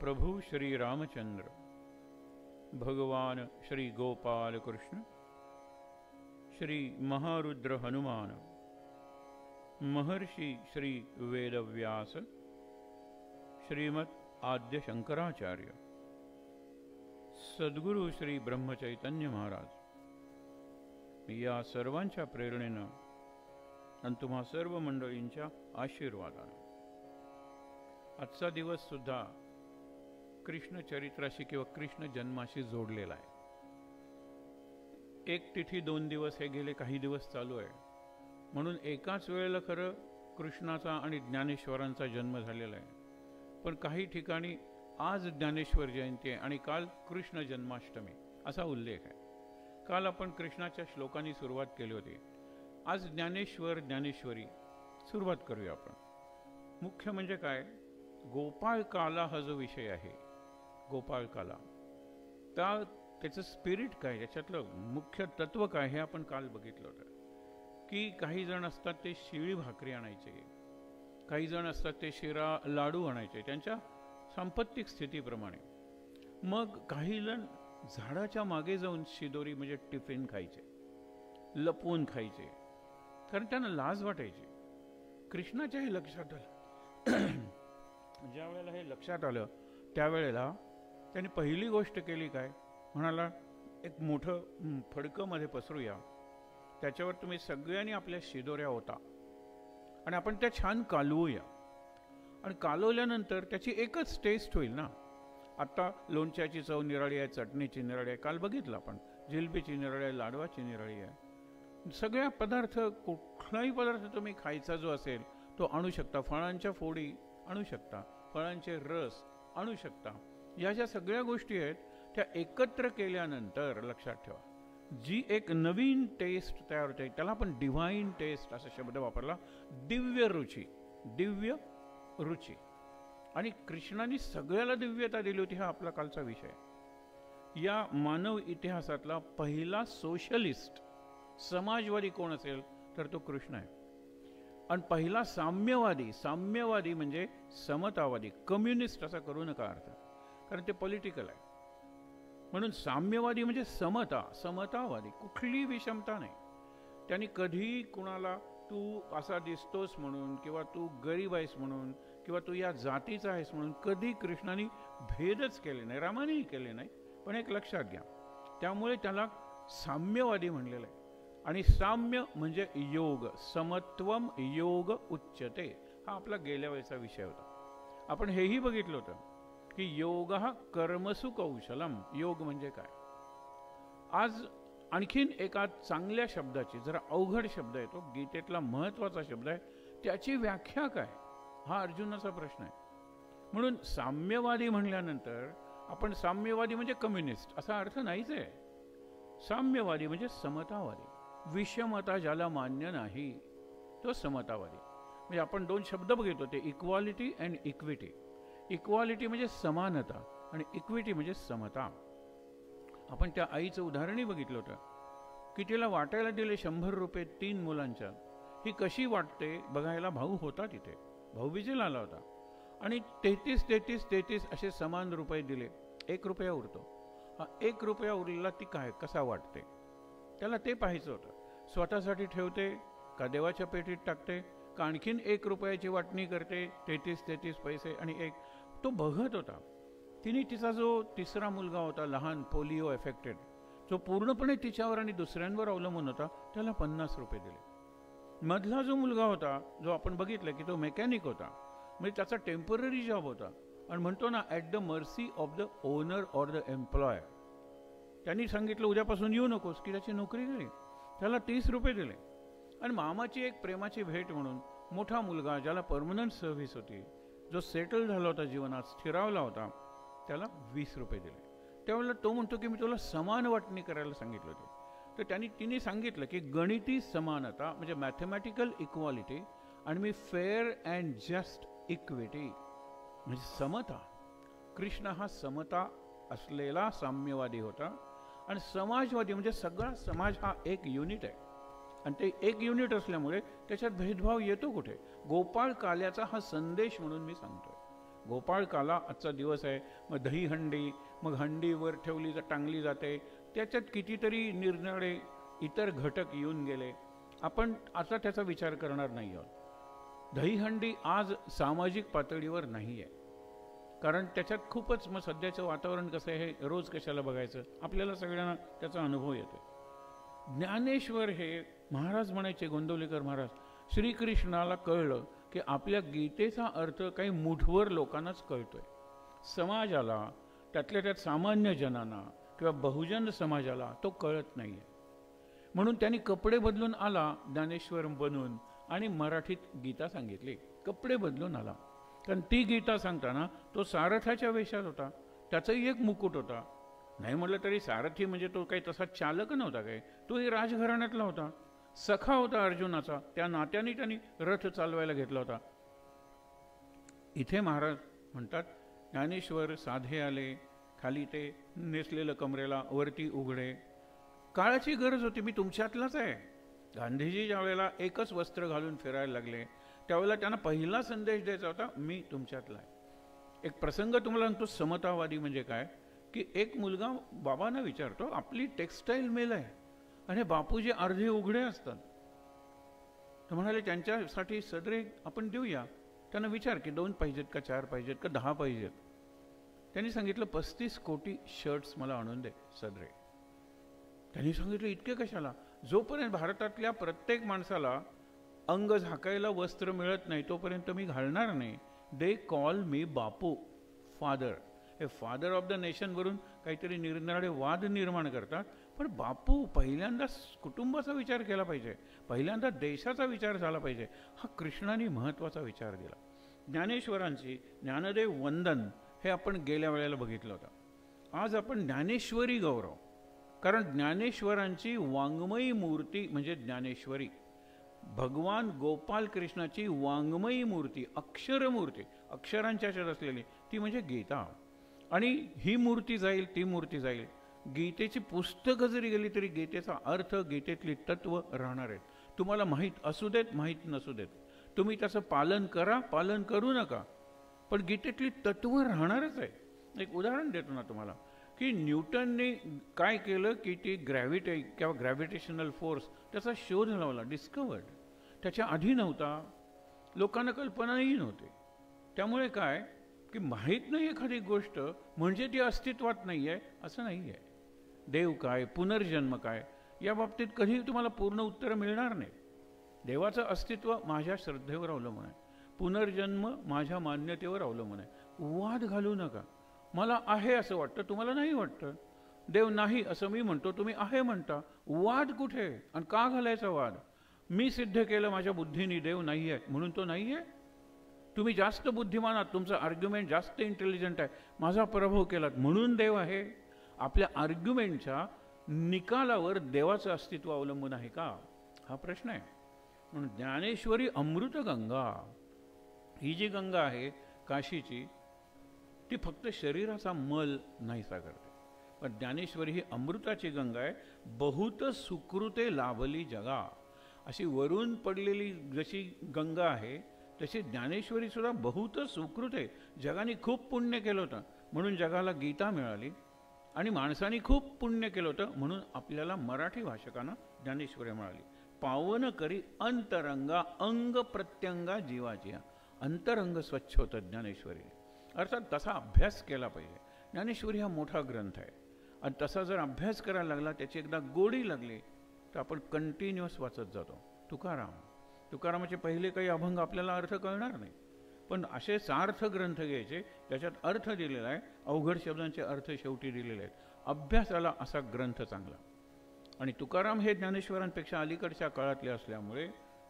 प्रभु श्री रामचंद्र, भगवान श्री गोपाल कृष्ण, श्री महारुद्र हनुमान, महर्षि श्री वेदव्यास, श्रीमद आद्य शंकराचार्य, सद्गुरु श्री ब्रह्मचैतन्य महाराज या सर्वांच्या प्रेरणेनं आणि तुम्हा सर्व मंडळींच्या आशीर्वादानं आजचा दिवस सुद्धा कृष्ण चरित्राशी किंवा कृष्ण जन्माशी जोडलेला आहे. एक तिथी 2 दिवस हे गेले काही दिवस चालू आहे, म्हणून एकाच वेळेला खरं कृष्णाचा आणि ज्ञानेश्वरांचा जन्म झालेला आहे. पण काही ठिकाणी आज ज्ञानेश्वर जयंती आहे आणि काल कृष्ण जन्माष्टमी असा उल्लेख आहे. काल आपण कृष्णाच्या श्लोकांनी सुरुवात केली होती. आज ज्ञानेश्वर ज्ञानेश्वरी सुरुवात करूया आपण. मुख्य म्हणजे काय, गोपाळ काला हा जो विषय आहे, गोपाळ काला, त्याचं स्पिरिट काय, त्याच्यातलं मुख्य तत्व काय हे आपण काल बघितलं होतं. की काही जण असतात ते शिळी भाकरी आणायचे, काही जण असतात ते शिरा लाडू आणायचे त्यांच्या सांपत्तिक स्थितीप्रमाणे. मग काही जण झाडाच्या मागे जाऊन शिदोरी म्हणजे टिफिन खायचे, लपवून खायचे, कारण त्यांना लाज वाटायची. कृष्णाच्या हे लक्षात आलं. ज्या वेळेला हे लक्षात आलं त्यावेळेला त्यांनी पहिली गोष्ट केली काय, म्हणाला एक मोठं फडकं मध्ये पसरूया, त्याच्यावर तुम्ही सगळ्यांनी आपल्या शिदोऱ्या होता आणि आपण त्या छान कालवूया. आणि कालवल्यानंतर त्याची एकच टेस्ट होईल ना. आता लोणच्याची चव निराळी आहे, चटणीची निराळी आहे, काल बघितलं आपण, जिलबीची निराळी आहे, लाडवाची निराळी आहे. सगळ्या पदार्थ, कुठलाही पदार्थ तुम्ही खायचा जो असेल तो आणू शकता. फळांच्या फोडी आणू शकता, फळांचे रस आणू शकता. या ज्या सगळ्या गोष्टी आहेत त्या एकत्र केल्यानंतर लक्षात ठेवा जी एक नवीन टेस्ट तयार होते, त्याला आपण डिव्हाइन टेस्ट असा शब्द वापरला. दिव्य रुची, दिव्य रुची. आणि कृष्णाने सगळ्याला दिव्यता दिली होती, हा आपला कालचा विषय. या मानव इतिहासातला पहिला सोशलिस्ट, समाजवादी कोण असेल तर तो कृष्ण आहे. आणि पहिला साम्यवादी, साम्यवादी म्हणजे समतावादी, कम्युनिस्ट असा करू नका अर्थ, कारण ते पॉलिटिकल आहे. म्हणून साम्यवादी म्हणजे समता, समतावादी, कुठली विषमता नाही. त्यांनी कधी कुणाला तू असा दिसतोस म्हणून किंवा तू गरीब आहेस म्हणून किंवा तू या जातीचा आहेस म्हणून कधी कृष्णाने भेदच केले नाही, रामानेही केले नाही. पण एक लक्षात घ्या, त्यामुळे त्याला साम्यवादी म्हणलेलं आहे. आणि साम्य म्हणजे योग, समत्वम योग उच्चते, हा आपला गेल्या वेळेचा विषय होता. आपण हेही बघितलं होतं की योग हा कर्मसु कौशलम, योग म्हणजे काय. आज आणखीन एका चांगल्या शब्दाची, जरा अवघड शब्द आहे तो, गीतेतला महत्वाचा शब्द आहे, त्याची व्याख्या काय, हा अर्जुनाचा प्रश्न आहे. म्हणून साम्यवादी म्हणल्यानंतर आपण साम्यवादी म्हणजे कम्युनिस्ट असा अर्थ नाहीच आहे. साम्यवादी म्हणजे समतावादी, विषमता ज्याला मान्य नाही तो समतावादी. म्हणजे आपण 2 शब्द बघितले होते, इक्वालिटी अँड इक्विटी. इक्वालिटी म्हणजे समानता आणि इक्विटी म्हणजे समता. आपण त्या आईचं उदाहरणही बघितलं होतं की तिला वाटायला दिले 100 रुपये 3 मुलांच्या. ही कशी वाटते बघायला भाऊ होता तिथे, भाऊबीजेला आला होता, आणि 33 असे समान रुपये दिले. 1 रुपया उरतो. हा 1 रुपया उरलेला ती काय कसा वाटते त्याला ते पाहायचं होतं. स्वतःसाठी ठेवते का देवाच्या पेटीत टाकते का आणखीन 1 रुपयाची वाटणी करते, 33 पैसे आणि 1, तो बघत होता. तिने तिचा जो 3रा मुलगा होता लहान, पोलिओ एफेक्टेड, जो पूर्णपणे तिच्यावर आणि दुसऱ्यांवर अवलंबून होता, त्याला 50 रुपये दिले. मधला जो मुलगा होता जो आपण बघितलं की तो मेकॅनिक होता, म्हणजे त्याचा टेम्पररी जॉब होता आणि म्हणतो ना at the mercy of the owner or the employer. त्यांनी सांगितलं उद्यापासून येऊ नकोस की त्याची नोकरी गेली, त्याला 30 रुपये दिले. आणि मामाची एक प्रेमाची भेट म्हणून मोठा मुलगा ज्याला परमनंट सर्व्हिस होती, जो सेटल झाला होता जीवनात, स्थिरावला होता, त्याला 20 रुपये दिले. त्यावेळेला तो म्हणतो की मी तुला समान वाटणी करायला सांगितलं होती. तर तिने सांगितलं की गणिती समानता म्हणजे मॅथमॅटिकल इक्वालिटी आणि मी फेअर अँड जस्ट इक्विटी म्हणजे समता. कृष्ण हा समता असलेला साम्यवादी होता आणि समाजवादी म्हणजे सगळा समाज हा एक युनिट आहे. आणि ते एक युनिट असल्यामुळे त्याच्यात भेदभाव येतो कुठे. गोपाळ काल्याचा हा संदेश म्हणून मी सांगतोय. गोपाळकाला आजचा दिवस आहे, मग दहीहंडी, मग हंडीवर ठेवली टांगली जाते, त्याच्यात कितीतरी निरनिराळे इतर घटक येऊन गेले. आपण आता त्याचा विचार करणार नाही आहोत. दहीहंडी आज सामाजिक पातळीवर नाही आहे, कारण त्याच्यात खूपच, मग सध्याचं वातावरण कसं आहे हे रोज कशाला बघायचं, आपल्याला सगळ्यांना त्याचा अनुभव येतो. ज्ञानेश्वर हे महाराज म्हणायचे, गोंदवलेकर महाराज, श्रीकृष्णाला कळलं की आपल्या गीतेचा अर्थ काही मुठभर लोकांनाच कळतोय, समाजाला, त्यातल्या त्यात सामान्य जनांना किंवा बहुजन समाजाला तो कळत नाही आहे. म्हणून त्यांनी कपडे बदलून आला ज्ञानेश्वर बनून आणि मराठीत गीता सांगितली. कपडे बदलून आला, कारण ती गीता सांगताना तो सारथ्याच्या वेशात होता, त्याचाही एक मुकुट होता. नाही म्हटलं तरी सारथी म्हणजे तो काही तसा चालक नव्हता, काय तोही राजघराण्यातला होता, सखा होता अर्जुनाचा, त्या नात्याने त्यांनी रथ चालवायला घेतला होता. इथे महाराज म्हणतात, ज्ञानेश्वर साधे आले, खाली ते नेसलेलं कमरेला, वरती उघडे. काळाची गरज होती, मी तुमच्यातलाच आहे. गांधीजी ज्या वेळेला एकच वस्त्र घालून फिरायला लागले, त्यावेळेला त्यांना पहिला संदेश द्यायचा होता, मी तुमच्यातला आहे. एक प्रसंग तुम्हाला सांगतो, समतावादी म्हणजे काय, की एक मुलगा बाबांना विचारतो, आपली टेक्स्टाईल मिल आहे आणि बापूजी अर्धे उघडे असतात, तर म्हणाले त्यांच्यासाठी सदरे आपण देऊया. त्यांना विचार की 2 पाहिजेत का 4 पाहिजेत का 10 पाहिजेत. त्यांनी सांगितलं 35 कोटी शर्ट्स मला आणून दे सदरे. त्यांनी सांगितलं इतके कशाला, जोपर्यंत भारतातल्या प्रत्येक माणसाला अंग झाकायला वस्त्र मिळत नाही तोपर्यंत मी घालणार नाही. They call me Bapu, father. हे फादर ऑफ द नेशन वरून काहीतरी निरनिराळे वाद निर्माण करतात, पण बापू पहिल्यांदा कुटुंबाचा विचार केला पाहिजे, पहिल्यांदा देशाचा विचार झाला पाहिजे. हा कृष्णाने महत्त्वाचा विचार दिला. ज्ञानेश्वरांची ज्ञानदेव वंदन हे आपण गेल्या वेळेला बघितलं होतं. आज आपण ज्ञानेश्वरी गौरव, कारण ज्ञानेश्वरांची वाङ्मयी मूर्ती म्हणजे ज्ञानेश्वरी, भगवान गोपाल कृष्णाची वाङ्मयी मूर्ती, अक्षरमूर्ती, अक्षरांच्या ह्याच्यात असलेली ती म्हणजे गीता. आणि ही मूर्ती जाईल, ती मूर्ती जाईल. गीतेची पुस्तकं जरी गेली तरी गीतेचा अर्थ, गीतेतली तत्व राहणार आहेत. तुम्हाला माहीत असू देत, माहीत नसू देत, तुम्ही त्याचं पालन करा, पालन करू नका, पण गीतेतली तत्व राहणारच आहे. एक उदाहरण देतो ना तुम्हाला, की न्यूटनने काय केलं की ती ग्रॅव्हिटी किंवा ग्रॅव्हिटेशनल फोर्स त्याचा शोध लावला, डिस्कवर्ड. त्याच्या आधी नव्हता, लोकांना कल्पनाही नव्हती. त्यामुळे काय की माहीत नाही एखादी गोष्ट म्हणजे ती अस्तित्वात नाही आहे असं नाही आहे. देव काय, पुनर्जन्म काय, या बाबतीत कधी तुम्हाला पूर्ण उत्तर मिळणार नाही. देवाचं अस्तित्व माझ्या श्रद्धेवर अवलंबून आहे, पुनर्जन्म माझ्या मान्यतेवर अवलंबून आहे. वाद घालू नका. मला आहे असं वाटतं, तुम्हाला नाही वाटतं. देव नाही असं मी म्हणतो, तुम्ही आहे म्हणता. वाद कुठे आणि का घालायचा वाद? मी सिद्ध केलं माझ्या बुद्धीने देव नाही आहे म्हणून तो नाही आहे. तुम्ही जास्त बुद्धिमान आहात, तुमचं आर्ग्युमेंट जास्त इंटेलिजंट आहे, माझा पराभव केलात म्हणून देव आहे. आपल्या आर्ग्युमेंटच्या निकालावर देवाचं अस्तित्व अवलंबून आहे का, हा प्रश्न आहे. म्हणून ज्ञानेश्वरी अमृत गंगा, ही जी गंगा आहे काशीची, ती फक्त शरीराचा मल नाहीसा करते, पण ज्ञानेश्वरी ही अमृताची गंगा आहे. बहुत सुकृते लाभली जगा, अशी वरून पडलेली जशी गंगा आहे तशी ज्ञानेश्वरी सुद्धा बहुत सुकृत आहे. जगाने खूप पुण्य केलं होतं म्हणून जगाला गीता मिळाली, आणि माणसाने खूप पुण्य केलं होतं म्हणून आपल्याला मराठी भाषकांना ज्ञानेश्वरी मिळाली. पावन करी अंतरंगा, अंग प्रत्यंगा जीवाची. अंतरंग स्वच्छ होतं ज्ञानेश्वरी, अर्थात तसा अभ्यास केला पाहिजे. ज्ञानेश्वरी हा मोठा ग्रंथ आहे, आणि तसा जर अभ्यास करायला लागला, त्याची एकदा गोडी लागली तर आपण कंटिन्युअस वाचत जातो. तुकारामाचे पहिले काही अभंग आपल्याला अर्थ कळणार नाही, पण असे सार्थ ग्रंथ घ्यायचे ज्याच्यात अर्थ दिलेला आहे, अवघड शब्दांचे अर्थ शेवटी दिलेले आहेत. अभ्यासाला असा ग्रंथ चांगला. आणि तुकाराम हे ज्ञानेश्वरांपेक्षा अलीकडच्या काळातले असल्यामुळे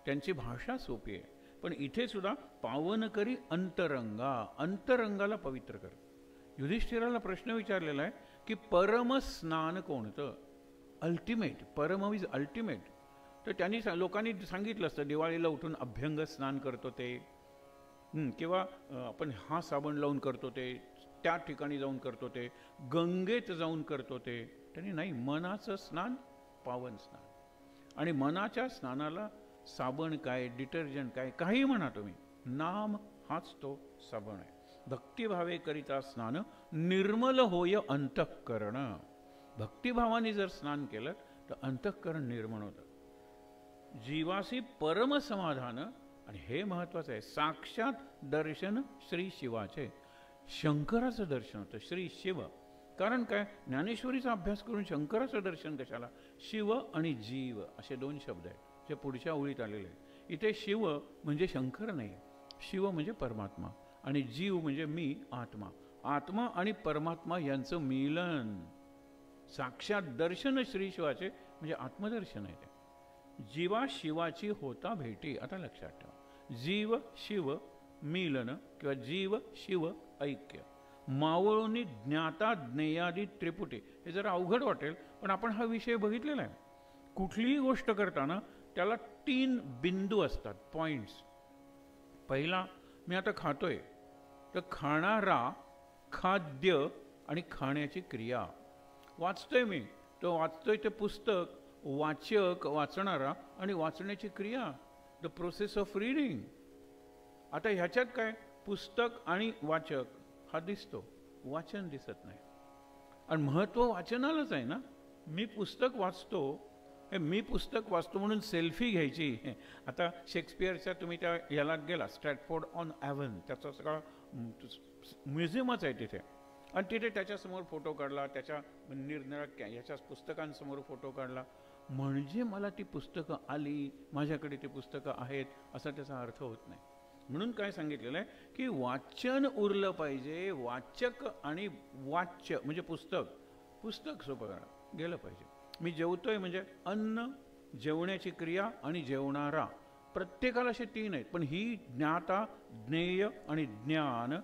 त्यांची भाषा सोपी आहे. पण इथे सुद्धा पावन करी अंतरंगा, अंतरंगाला पवित्र कर. युधिष्ठिराला प्रश्न विचारलेला आहे की परमस्नान कोणतं, अल्टिमेट, परम इज अल्टिमेट. तर त्यांनी लोकांनी सांगितलं असतं दिवाळीला उठून अभ्यंग स्नान करतो ते, किंवा आपण हा साबण लावून करतो ते, त्या ठिकाणी जाऊन करतो ते, गंगेत जाऊन करतो ते. त्यांनी नाही, मनाचं स्नान पावन स्नान. आणि मनाच्या स्नानाला साबण काय, डिटर्जंट काय, काही म्हणा तुम्ही, नाम हाच तो साबण आहे. भक्तिभावे करिता स्नान निर्मल होय अंतःकरण. भक्तिभावाने जर स्नान केलं तर अंतःकरण निर्मळ होतं. जीवासी परम समाधान. आणि हे महत्वाचं आहे, साक्षात दर्शन श्री शिवाचे. शंकराचं दर्शन होतं, श्री शिव. कारण काय, ज्ञानेश्वरीचा अभ्यास करून शंकराचं दर्शन कशाला? शिव आणि जीव असे दोन शब्द आहेत जे पुढच्या ओळीत आलेले आहेत. इथे शिव म्हणजे शंकर नाही, शिव म्हणजे परमात्मा आणि जीव म्हणजे मी आत्मा. आत्मा आणि परमात्मा यांचं मिलन, साक्षात दर्शन श्री शिवाचे म्हणजे आत्मदर्शन आहे ते. जीवा शिवाची होता भेटी. आता लक्षात ठेवा, जीव शिव मिलन किंवा जीव शिव ऐक्य. मावळोनी ज्ञाता ज्ञेयादी त्रिपुटी. हे जरा अवघड वाटेल, पण आपण हा विषय बघितलेला आहे. कुठलीही गोष्ट करताना त्याला 3 बिंदू असतात, पॉइंट्स. पहिला, मी आता खातोय तर खाणारा, खाद्य आणि खाण्याची क्रिया. वाचतोय मी, तो वाचतोय ते पुस्तक, वाचक वाचणारा आणि वाचण्याची क्रिया, द प्रोसेस ऑफ रीडिंग. आता ह्याच्यात काय, पुस्तक आणि वाचक हा दिसतो, वाचन दिसत नाही. आणि महत्त्व वाचनालाच आहे ना. मी पुस्तक वाचतो, हे मी पुस्तक वाचतो म्हणून सेल्फी घ्यायची. आता शेक्सपियरच्या तुम्ही त्या याला गेला, स्ट्रॅटफोर्ड ऑन ॲव्हन, त्याचा सगळा म्युझियमच आहे तिथे. आणि तिथे त्याच्यासमोर फोटो काढला, त्याच्या निरनिराळ्या ह्याच्या पुस्तकांसमोर फोटो काढला, म्हणजे मला ती पुस्तकं आली, माझ्याकडे ती पुस्तकं आहेत असा त्याचा अर्थ होत नाही. म्हणून काय सांगितलेलं आहे की वाचन उरलं पाहिजे. वाचक आणि वाच्य म्हणजे पुस्तक, पुस्तक सोपं गेलं पाहिजे. मी जेवतोय म्हणजे अन्न, जेवण्याची क्रिया आणि जेवणारा. प्रत्येकाला असे 3 आहेत, पण ही ज्ञाता, ज्ञेय आणि ज्ञान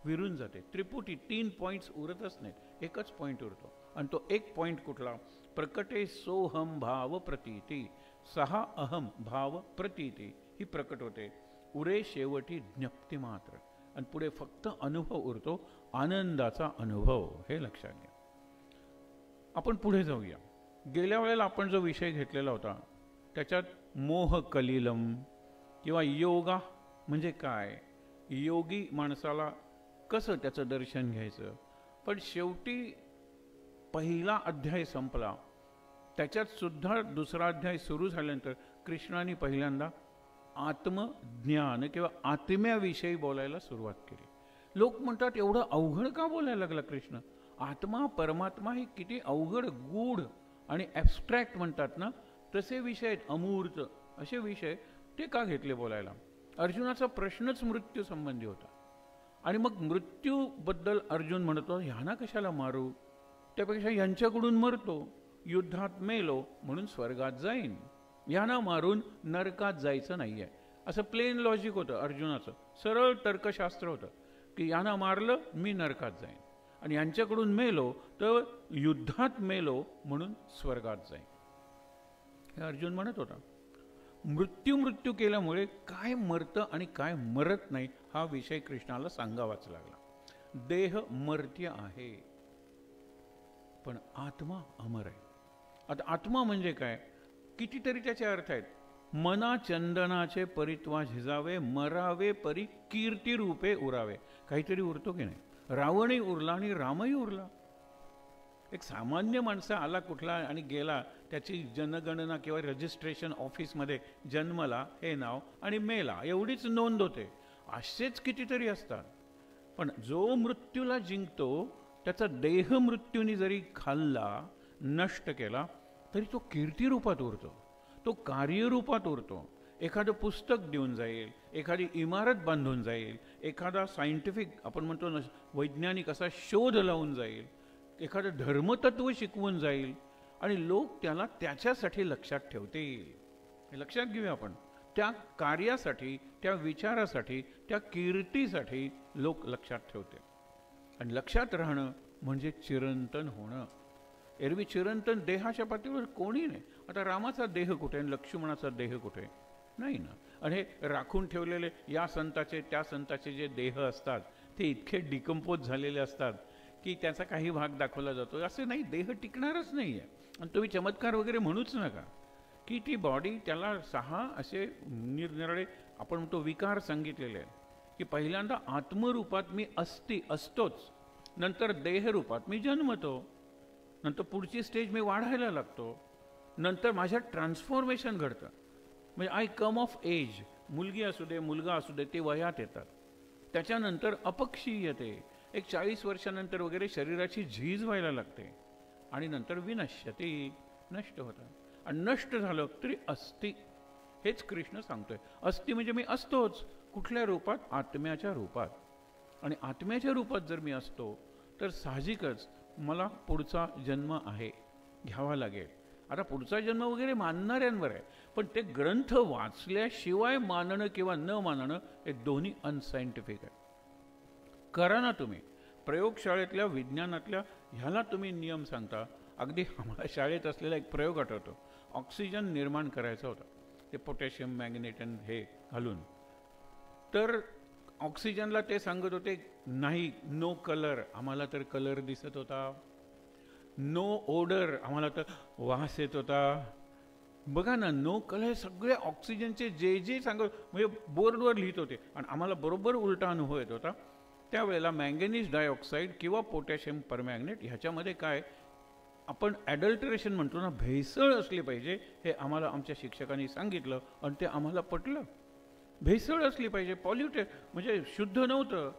विरून जाते. त्रिपुटी 3 पॉइंट्स उरतच नाहीत, एकच पॉइंट उरतो. आणि तो एक पॉइंट कुठला? प्रकटे सोहम भाव प्रतीती. 6 अहम भाव प्रतीती ही प्रकट होते. उरे शेवटी ज्ञप्ती मात्र. आणि पुढे फक्त अनुभव उरतो, आनंदाचा अनुभव. हे लक्षात घ्या. आपण पुढे जाऊया. गेल्या वेळेला आपण जो विषय घेतलेला होता त्याच्यात मोह कलिलम किंवा योगा म्हणजे काय, योगी माणसाला कसं त्याचं दर्शन घ्यायचं. पण शेवटी पहिला अध्याय संपला, त्याच्यात सुद्धा दुसरा अध्याय सुरू झाल्यानंतर कृष्णाने पहिल्यांदा आत्मज्ञान किंवा आत्म्याविषयी बोलायला सुरुवात केली. लोक म्हणतात एवढं अवघड का बोलायला लागला कृष्ण? आत्मा परमात्मा हे किती अवघड, गूढ आणि ॲब्स्ट्रॅक्ट म्हणतात ना, तसे विषय आहेत, अमूर्त असे विषय ते का घेतले बोलायला? अर्जुनाचा प्रश्नच मृत्यू संबंधी होता. आणि मग मृत्यूबद्दल अर्जुन म्हणतो, ह्यांना कशाला मारू, त्यापेक्षा यांच्याकडून मरतो, युद्धात मेलो म्हणून स्वर्गात जाईन, ह्यांना मारून नरकात जायचं नाही आहे. असं प्लेन लॉजिक होतं अर्जुनाचं, सरळ तर्कशास्त्र होतं की यांना मारलं मी नरकात जाईन आणि यांच्याकडून मेलो तर युद्धात मेलो म्हणून स्वर्गात जाईन, हे अर्जुन म्हणत होता. मृत्यू केल्यामुळे काय मरतं आणि काय मरत नाही हा विषय कृष्णाला सांगावाच लागला. देह मर्त्य आहे पण आत्मा अमर आहे. आता आत्मा म्हणजे काय, कितीतरी त्याचे अर्थ आहेत. मना चंदनाचे परित्वा झिजावे, मरावे परी कीर्ती रूपे उरावे. काहीतरी उरतो की नाही? रावणही उरला आणि रामही उरला. एक सामान्य माणसा आला कुठला आणि गेला, त्याची जनगणना किंवा रजिस्ट्रेशन ऑफिसमध्ये जन्मला हे नाव आणि मेला एवढीच नोंद होते. असेच कितीतरी असतात. पण जो मृत्यूला जिंकतो त्याचा देह मृत्यूने जरी खाल्ला, नष्ट केला, तरी तो कीर्तिरूपात उरतो, तो कार्यरूपात उरतो. एखादं पुस्तक देऊन जाईल, एखादी इमारत बांधून जाईल, एखादा सायंटिफिक आपण म्हणतो ना वैज्ञानिक असा शोध लावून जाईल, एखादं धर्मतत्व शिकवून जाईल आणि लोक त्याला त्याच्यासाठी लक्षात ठेवतील. हे लक्षात घेऊया आपण. त्या कार्यासाठी, त्या विचारासाठी, त्या कीर्तीसाठी लोक लक्षात ठेवते. आणि लक्षात राहणं म्हणजे चिरंतन होणं. एरवी चिरंतन देहाच्या पातळीवर कोणी नाही. आता रामाचा देह कुठे आणि लक्ष्मणाचा देह कुठे? नाही ना. आणि हे राखून ठेवलेले या संताचे त्या संताचे जे देह असतात ते इतके डिकम्पोज झालेले असतात की त्याचा काही भाग दाखवला जातो. असे नाही, देह टिकणारच नाही आहे. आणि तुम्ही चमत्कार वगैरे म्हणूच नका की ती बॉडी, त्याला 6 असे निरनिराळे आपण म्हणतो विकार सांगितलेले आहेत की पहिल्यांदा आत्मरूपात मी असतोच, नंतर देहरूपात मी जन्मतो, नंतर पुढची स्टेज मी वाढायला लागतो, नंतर माझ्यात ट्रान्सफॉर्मेशन घडतं. म्हणजे आय कम ऑफ एज, मुलगी असू दे मुलगा असू दे ते वयात येतात. त्याच्यानंतर अपक्षी येते, एक 40 वर्षानंतर वगैरे शरीराची झीज व्हायला लागते, आणि नंतर विनश्यती, नष्ट होतात. आणि नष्ट झालं तरी अस्ति, हेच कृष्ण सांगतोय. अस्ति म्हणजे मी असतोच. कुठल्या रूपात? आत्म्याच्या रूपात. आणि आत्म्याच्या रूपात जर मी असतो तर साहजिकच मला पुढचा जन्म आहे, घ्यावा लागेल. आता पुढचा जन्म वगैरे मानणाऱ्यांवर आहे, पण ते ग्रंथ वाचल्याशिवाय मानणं किंवा न मानणं हे दोन्ही अनसायंटिफिक आहे. करा ना तुम्ही. प्रयोगशाळेतल्या विज्ञानातल्या ह्याला तुम्ही नियम सांगता. अगदी आम्हाला शाळेत असलेला एक प्रयोग आठवतो. ऑक्सिजन निर्माण करायचा होता, ते पोटॅशियम मॅग्नेट हे घालून. तर ऑक्सिजनला ते सांगत होते नाही, नो कलर. आम्हाला तर कलर दिसत होता. नो ओडर, आम्हाला तर वास येत होता. बघा ना, नो कलर सगळे ऑक्सिजनचे जे सांगत म्हणजे बोर्डवर लिहित होते, आणि आम्हाला बरोबर उलटा अनुभव येत होता. त्यावेळेला मँगॅनीज डायऑक्साईड किंवा पोटॅशियम परमॅग्नेट ह्याच्यामध्ये काय आपण ॲडल्टरेशन म्हणतो ना, भेसळ असली पाहिजे, हे आम्हाला आमच्या शिक्षकांनी सांगितलं, आणि ते आम्हाला पटलं. भेसळ असली पाहिजे, पॉल्युटेड म्हणजे शुद्ध नव्हतं.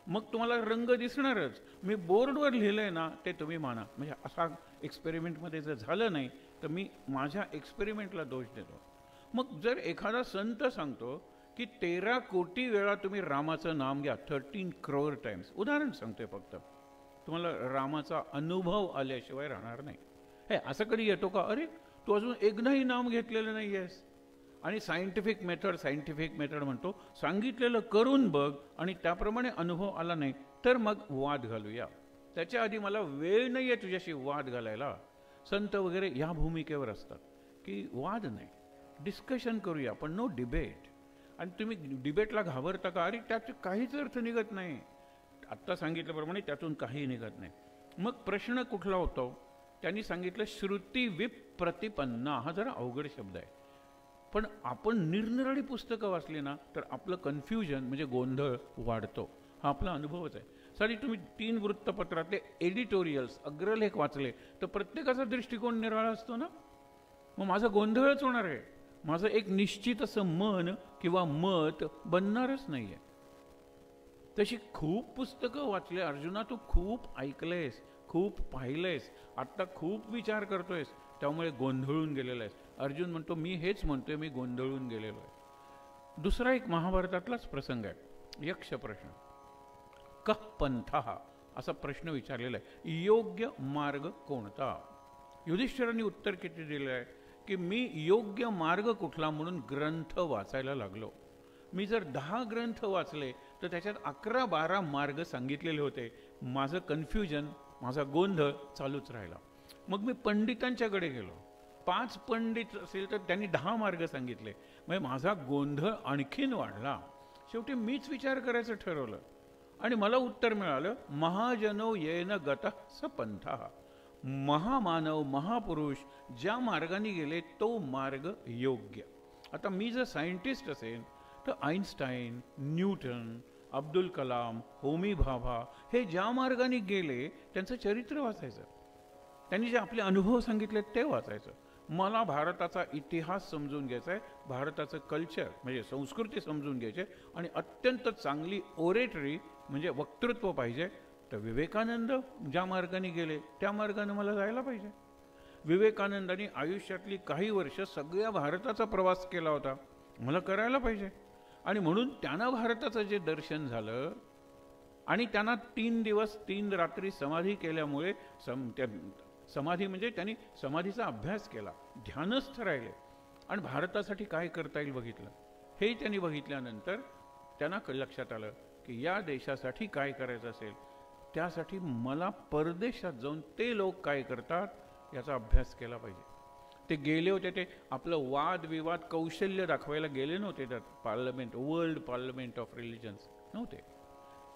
मग तुम्हाला रंग दिसणारच. मी बोर्डवर लिहिलंय ना ते तुम्ही माना. म्हणजे असा एक्सपेरिमेंटमध्ये जर झालं नाही तर मी माझ्या एक्सपेरिमेंटला दोष देतो. मग जर एखादा संत सांगतो की 13 कोटी वेळा तुम्ही रामाचं नाम घ्या, 13 crore टाइम्स, उदाहरण सांगतोय फक्त, तुम्हाला रामाचा अनुभव आल्याशिवाय राहणार नाही. हे असं कधी येतो का? अरे तू अजून एकदाही नाम घेतलेलं नाही आहेस. आणि सायंटिफिक मेथड म्हणतो, सांगितलेलं करून बघ आणि त्याप्रमाणे अनुभव आला नाही तर मग वाद घालूया. त्याच्या आधी मला वेळ नाही आहे तुझ्याशी वाद घालायला. संत वगैरे या भूमिकेवर असतात की वाद नाही, डिस्कशन करूया, पण नो डिबेट. आणि तुम्ही डिबेटला घाबरता का? अरे त्यात काहीच अर्थ निघत नाही. आत्ता सांगितल्याप्रमाणे त्यातून काही निघत नाही. मग प्रश्न कुठला होतो? त्यांनी सांगितलं श्रुती विप्रतिपन्ना. हा जरा अवघड शब्द आहे, पण आपण निरनिराळी पुस्तकं वाचली ना तर आपलं कन्फ्युजन म्हणजे गोंधळ वाढतो. हा आपला अनुभवच आहे. सारी तुम्ही 3 वृत्तपत्रातले एडिटोरियल्स, अग्रलेख वाचले तर प्रत्येकाचा दृष्टिकोन निराळा असतो ना. मग माझा गोंधळच होणार आहे. माझं एक निश्चित असं मन किंवा मत बनणारच नाही आहे. तशी खूप पुस्तकं वाचले अर्जुना, तू खूप ऐकलेस, खूप पाहिलेस, आत्ता खूप विचार करतोयस, त्यामुळे गोंधळून गेलेला आहेस. अर्जुन म्हणतो मी हेच म्हणतोय, मी गोंधळून गेलेलो आहे. दुसरा एक महाभारतातलाच प्रसंग आहे, यक्ष प्रश्न. कः पंथः असा प्रश्न विचारलेला आहे, योग्य मार्ग कोणता? युधिष्ठिरांनी उत्तर किती दिलं आहे की मी योग्य मार्ग कुठला म्हणून ग्रंथ वाचायला लागलो. मी जर 10 ग्रंथ वाचले तर त्याच्यात 11-12 मार्ग सांगितलेले होते. माझं कन्फ्युजन, माझा गोंधळ चालूच राहिला. मग मी पंडितांच्याकडे गेलो. 5 पंडित असेल तर त्यांनी 10 मार्ग सांगितले. म्हणजे माझा गोंधळ आणखीन वाढला. शेवटी मीच विचार करायचं ठरवलं आणि मला उत्तर मिळालं, महाजनो येन गतः स पंथः. महामानव, महापुरुष ज्या मार्गाने गेले तो मार्ग योग्य. आता मी जर सायंटिस्ट असेल तर आईन्स्टाईन, न्यूटन, अब्दुल कलाम, होमी भाभा हे ज्या मार्गाने गेले त्यांचं चरित्र वाचायचं, त्यांनी जे आपले अनुभव सांगितले ते वाचायचं. मला भारताचा इतिहास समजून घ्यायचा आहे, भारताचं कल्चर म्हणजे संस्कृती समजून घ्यायची आहे, आणि अत्यंत चांगली ओरेटरी म्हणजे वक्तृत्व पाहिजे. तर विवेकानंद ज्या मार्गाने गेले त्या मार्गाने मला जायला पाहिजे. विवेकानंदांनी आयुष्यातली काही वर्ष सगळ्या भारताचा प्रवास केला होता, मला करायला पाहिजे. आणि म्हणून त्यांना भारताचं जे दर्शन झालं आणि त्यांना 3 दिवस 3 रात्री समाधी केल्यामुळे समाधी म्हणजे त्यांनी समाधीचा अभ्यास केला, ध्यानस्थ राहिले आणि भारतासाठी काय करता येईल बघितलं. हे त्यांनी बघितल्यानंतर त्यांना लक्षात आलं की या देशासाठी काय करायचं असेल त्यासाठी मला परदेशात जाऊन ते लोक काय करतात याचा अभ्यास केला पाहिजे. ते गेले होते, ते आपलं वादविवाद कौशल्य दाखवायला गेले नव्हते त्यात parliament, world parliament of religions नव्हते.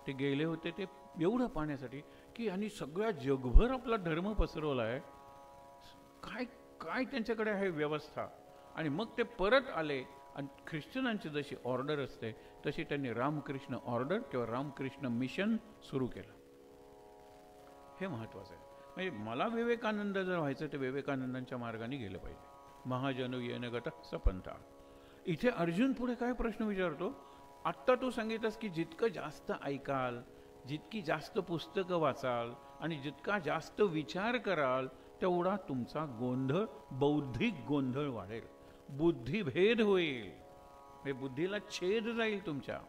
ते गेले होते ते एवढं पाहण्यासाठी की आणि सगळ्या जगभर आपला धर्म पसरवला आहे, काय काय त्यांच्याकडे आहे व्यवस्था. आणि मग ते परत आले आणि ख्रिश्चनांची जशी ऑर्डर असते तशी त्यांनी रामकृष्ण ऑर्डर किंवा रामकृष्ण मिशन सुरू केलं. हे महत्त्वाचं आहे. म्हणजे मला विवेकानंद जर व्हायचं तर विवेकानंदांच्या मार्गाने गेलं पाहिजे. महाजनो येन गत सपंथा. इथे अर्जुन पुढे काय प्रश्न विचारतो, आत्ता तू सांगितलंस की जितकं जास्त ऐकाल, जितकी जास्त पुस्तकं वाचाल आणि जितका जास्त विचार कराल तेवढा तुमचा गोंधळ, बौद्धिक गोंधळ वाढेल, बुद्धिभेद होईल, म्हणजे बुद्धीला छेद जाईल तुमच्या.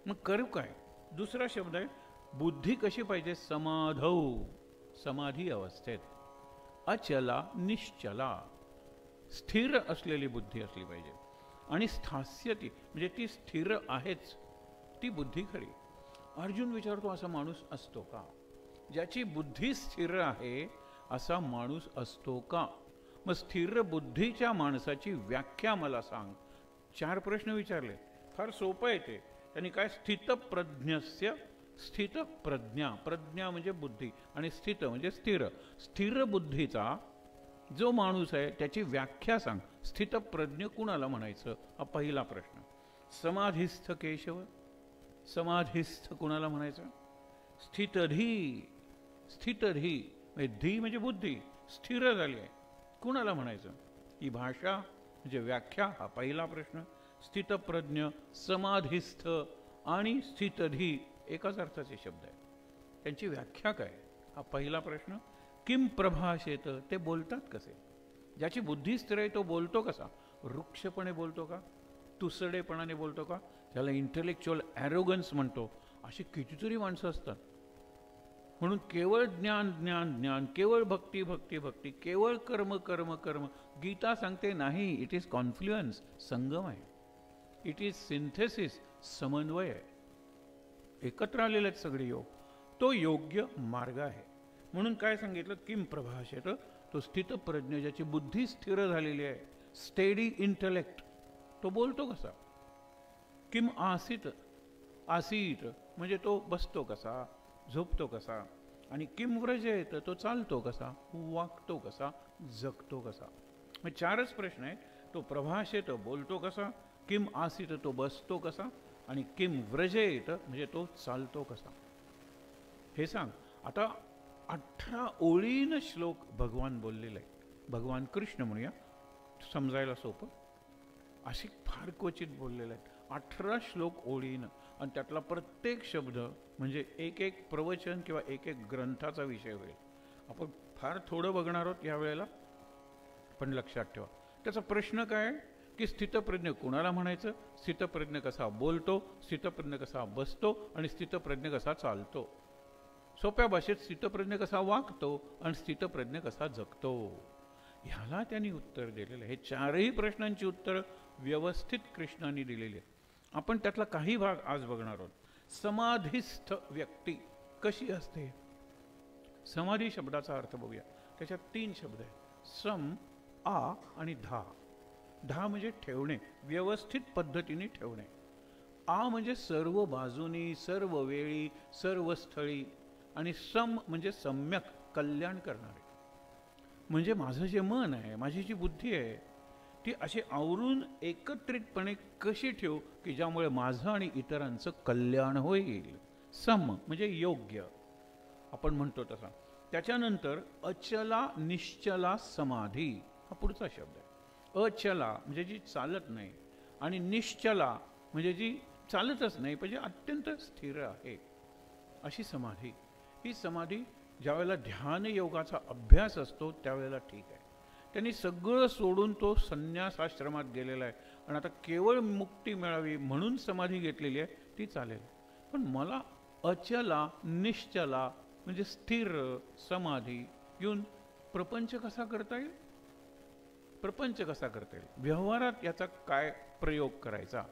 मग करू काय? दुसरा शब्द आहे बुद्धी कशी पाहिजे, समाधौ, समाधी अवस्थेत, अचला निश्चला, स्थिर असलेली बुद्धी असली पाहिजे. आणि स्थास्यती म्हणजे ती स्थिर आहेच, ती बुद्धी खरी. अर्जुन विचारतो असा माणूस असतो का? ज्याची बुद्धी स्थिर आहे असा माणूस असतो का? मग स्थिर बुद्धीच्या माणसाची व्याख्या मला सांग. 4 प्रश्न विचारले, फार सोपं आहे ते. त्यांनी काय, स्थितप्रज्ञस्य, स्थितप्रज्ञा, प्रज्ञा म्हणजे बुद्धी आणि स्थित म्हणजे स्थिर, स्थिर बुद्धीचा जो माणूस आहे त्याची व्याख्या सांग. स्थितप्रज्ञ कुणाला म्हणायचं हा पहिला प्रश्न. समाधिस्थ केशव, समाधिस्थ कुणाला म्हणायचं? स्थितधी, स्थितधी म्हणजे धी म्हणजे बुद्धी स्थिर झाली आहे, कुणाला म्हणायचं? ही भाषा म्हणजे व्याख्या हा पहिला प्रश्न. स्थितप्रज्ञ, समाधिस्थ आणि स्थितधी एकाच अर्थाचे शब्द आहे, त्यांची व्याख्या काय हा पहिला प्रश्न. किम प्रभाषेत, ते बोलतात कसे? ज्याची बुद्धी स्थिर आहे तो बोलतो कसा? वृक्षपणे बोलतो का? तुसडेपणाने बोलतो का? ज्याला इंटेलेक्च्युअल ॲरोगन्स म्हणतो, अशी कितीतरी माणसं असतात. म्हणून केवळ ज्ञान ज्ञान ज्ञान, केवळ भक्ती भक्ती भक्ती, केवळ कर्म कर्म कर्म. गीता सांगते नाही, इट इज कॉन्फ्लुएन्स, संगम आहे. इट इज सिंथेसिस, समन्वय आहे. एकत्र आलेले आहेत सगळे योग, तो योग्य मार्ग आहे. म्हणून काय सांगितलं, किम प्रभाषेत, तो स्थितप्रज्ञ ज्याची बुद्धी स्थिर झालेली आहे, स्टेडी इंटलेक्ट, तो बोलतो कसा? किम आसीत, आसीत म्हणजे तो बसतो कसा, झोपतो कसा? आणि किम व्रजेत, तो चालतो कसा, वागतो कसा, जगतो कसा? मग 4च प्रश्न आहे. तो प्रभाषेत बोलतो कसा, किम आसीत तो बसतो कसा, आणि किम व्रजेत म्हणजे तो चालतो कसा, हे सांग. आता 18 ओळीनं श्लोक भगवान बोललेला आहे. भगवान कृष्ण म्हणूया, समजायला सोपं, अशी फार क्वचित बोललेलं आहे. 18 श्लोक ओळीनं, आणि त्यातला प्रत्येक शब्द म्हणजे एक एक प्रवचन किंवा एक एक ग्रंथाचा विषय होईल. आपण फार थोडं बघणार आहोत यावेळेला, पण लक्षात ठेवा. त्याचा प्रश्न काय की स्थितप्रज्ञ कुणाला म्हणायचं, स्थितप्रज्ञ कसा बोलतो, स्थितप्रज्ञ कसा बसतो आणि स्थितप्रज्ञ कसा चालतो. सोप्या भाषेत स्थितप्रज्ञ कसा वागतो आणि स्थितप्रज्ञ कसा जगतो, ह्याला त्यांनी उत्तर दिलेलं आहे. हे 4ही प्रश्नांची उत्तर व्यवस्थित कृष्णाने दिलेली आहे. आपण त्यातला काही भाग आज बघणार आहोत. समाधिस्थ व्यक्ती कशी असते? समाधी शब्दाचा अर्थ बघूया. त्याच्यात 3 शब्द आहेत, सम, आ आणि धा. धा म्हणजे ठेवणे, व्यवस्थित पद्धतीने ठेवणे. आ म्हणजे सर्व बाजूनी, सर्व वेळी, सर्व स्थळी. आणि सम म्हणजे सम्यक, कल्याण करणारे. म्हणजे माझं जे मन आहे, माझी जी बुद्धी आहे, ती अशी आवरून एकत्रितपणे कशी ठेवू की ज्यामुळे माझं आणि इतरांचं कल्याण होईल. सम म्हणजे योग्य, आपण म्हणतो तसा. त्याच्यानंतर अचला निश्चला समाधी हा पुढचा शब्द आहे. अचला म्हणजे जी चालत नाही, आणि निश्चला म्हणजे जी चालतच नाही, म्हणजे अत्यंत स्थिर आहे, अशी समाधी. ही समाधी ज्यावेळेला ध्यान योगाचा अभ्यास असतो त्यावेळेला ठीक आहे. त्यांनी सगळं सोडून तो संन्यासाश्रमात गेलेला आहे आणि आता केवळ मुक्ती मिळावी म्हणून समाधी घेतलेली आहे, ती चालेल. पण मला अचला निश्चला म्हणजे स्थिर समाधी येऊन प्रपंच कसा करता येईल? प्रपंच कसा करता येईल? व्यवहारात याचा काय प्रयोग करायचा?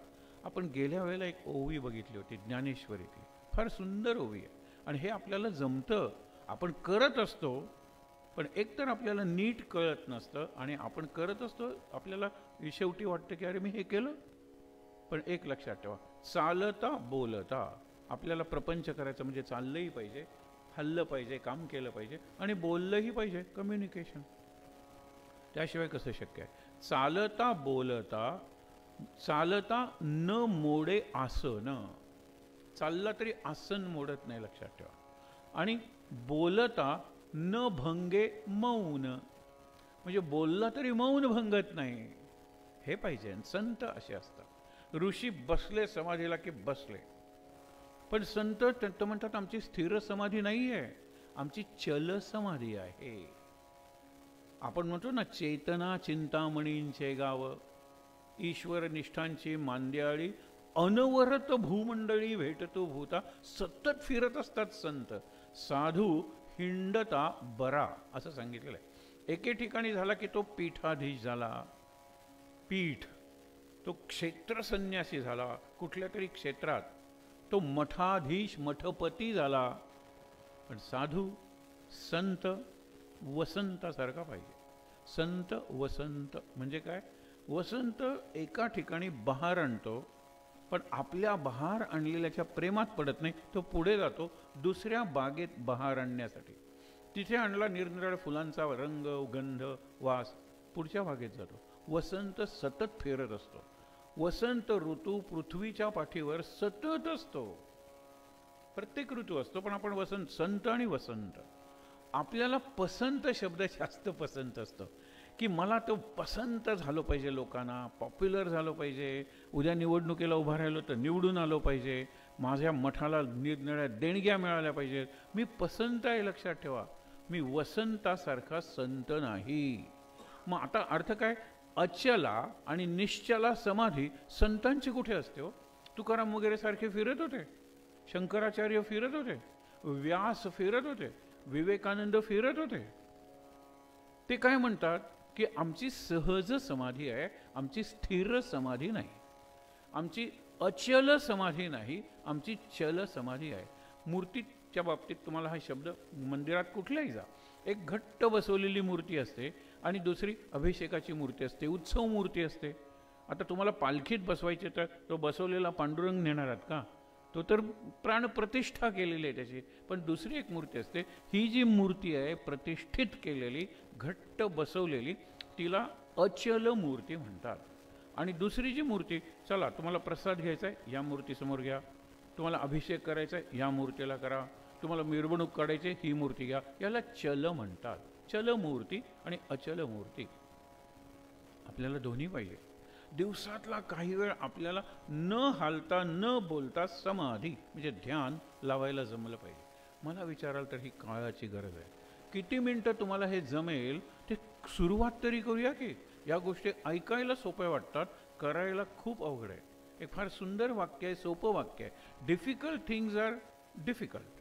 आपण गेल्या वेळेला एक ओवी बघितली होती ज्ञानेश्वरीतली, फार सुंदर ओवी आहे. आणि हे आपल्याला जमतं, आपण करत असतो, पण एकतर आपल्याला नीट कळत नसतं आणि आपण करत असतो, आपल्याला शेवटी वाटतं की अरे मी हे केलं. पण एक लक्षात ठेवा, चालता बोलता आपल्याला प्रपंच करायचं म्हणजे चाललंही पाहिजे, हल्लं पाहिजे, काम केलं पाहिजे आणि बोललंही पाहिजे, कम्युनिकेशन. त्याशिवाय कसं शक्य आहे? चालता बोलता चालता न मोडे आसन, चालला तरी आसन मोडत नाही, लक्षात ठेवा. आणि बोलता न भंगे मौन, म्हणजे बोलला तरी मौन भंगत नाही, हे पाहिजे. संत असे असतात. ऋषी बसले समाधीला की बसले, पण संत ते म्हणतात आमची स्थिर समाधी नाही आहे, आमची चल समाधी आहे. आपण म्हणतो ना, चेतना चिंतामणींचे गाव, ईश्वर निष्ठांची मांद्याळी, अनवरत भूमंडळी भेटतो भूता. सतत फिरत असतात संत. साधू हिंडता बरा, असं सांगितलेलं आहे. एके ठिकाणी झाला की तो पीठाधीश झाला, पीठ, तो क्षेत्र संन्यासी झाला कुठल्या तरी क्षेत्रात, तो मठाधीश मठपती झाला. पण साधू संत वसंतासारखा पाहिजे. संत वसंत म्हणजे काय? वसंत एका ठिकाणी बहार आणतो, पण आपल्या बहार आणलेल्याच्या प्रेमात पडत नाही, तो पुढे जातो दुसऱ्या बागेत बहार आणण्यासाठी. तिथे आणला निरनिराळ्या फुलांचा रंग गंध वास, पुढच्या बागेत जातो. वसंत सतत फिरत असतो. वसंत ऋतू पृथ्वीच्या पाठीवर सतत असतो, प्रत्येक ऋतू असतो. पण आपण वसंत, संत आणि वसंत, आपल्याला पसंत शब्द जास्त पसंत असतो, की मला तो पसंत झालो पाहिजे, लोकांना पॉप्युलर झालो पाहिजे, उद्या निवडणुकीला उभा राहिलो तर निवडून आलो पाहिजे, माझ्या मठाला निरनिराळ्या देणग्या मिळाल्या पाहिजेत, मी पसंत आहे, लक्षात ठेवा. मी वसंतासारखा संत नाही. मग आता अर्थ काय? अचला आणि निश्चला समाधी संतांची कुठे असते हो? तुकाराम वगैरे सारखे फिरत होते, शंकराचार्य फिरत होते, व्यास फिरत होते, विवेकानंद फिरत होते. ते काय म्हणतात की आमची सहज समाधी आहे, आमची स्थिर समाधी नाही, आमची अचल समाधी नाही, आमची चल समाधी आहे. मूर्तीच्या बाबतीत तुम्हाला हा शब्द, मंदिरात कुठल्याही जा, एक घट्ट बसवलेली मूर्ती असते आणि दुसरी अभिषेकाची मूर्ती असते, उत्सव मूर्ती असते. आता तुम्हाला पालखीत बसवायचे तर तो बसवलेला पांडुरंग नेणार आहात का? तो तर प्राणप्रतिष्ठा केलेली आहे त्याची. पण दुसरी एक मूर्ती असते, ही जी मूर्ती आहे प्रतिष्ठित केलेली, घट्ट बसवलेली, तिला अचल मूर्ती म्हणतात. आणि दुसरी जी मूर्ती, चला तुम्हाला प्रसाद घ्यायचा आहे, या मूर्तीसमोर घ्या, तुम्हाला अभिषेक करायचा आहे, या मूर्तीला करा, तुम्हाला मिरवणूक काढायची, ही मूर्ती घ्या, याला चल म्हणतात. चल मूर्ती आणि अचल मूर्ती, आपल्याला दोन्ही पाहिजे. दिवसातला काही वेळ आपल्याला न हालता न बोलता समाधी म्हणजे ध्यान लावायला जमलं पाहिजे. मला विचाराल तर ही काळाची गरज आहे. किती मिनटं तुम्हाला हे जमेल ते सुरुवात तरी करूया की. या गोष्टी ऐकायला सोप्या वाटतात, करायला खूप अवघड आहे. एक फार सुंदर वाक्य आहे, सोपं वाक्य आहे, difficult things are difficult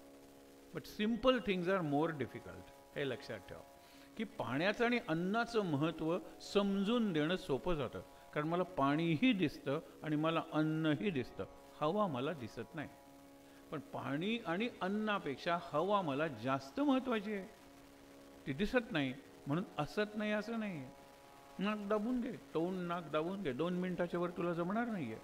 but simple things are more difficult. हे लक्षात ठेवा की पाण्याचं आणि अन्नाचं महत्त्व समजून देणं सोपं जातं. कारण मला पाणीही दिसतं आणि मला अन्नही दिसतं, हवा मला दिसत नाही. पण पाणी आणि अन्नापेक्षा हवा मला जास्त महत्त्वाची आहे, ती दिसत नाही म्हणून असत नाही असं नाही आहे. नाक दाबून घे, तोंड नाक दाबून घे, 2 मिनिटाच्या वर तुला जमणार नाही आहे,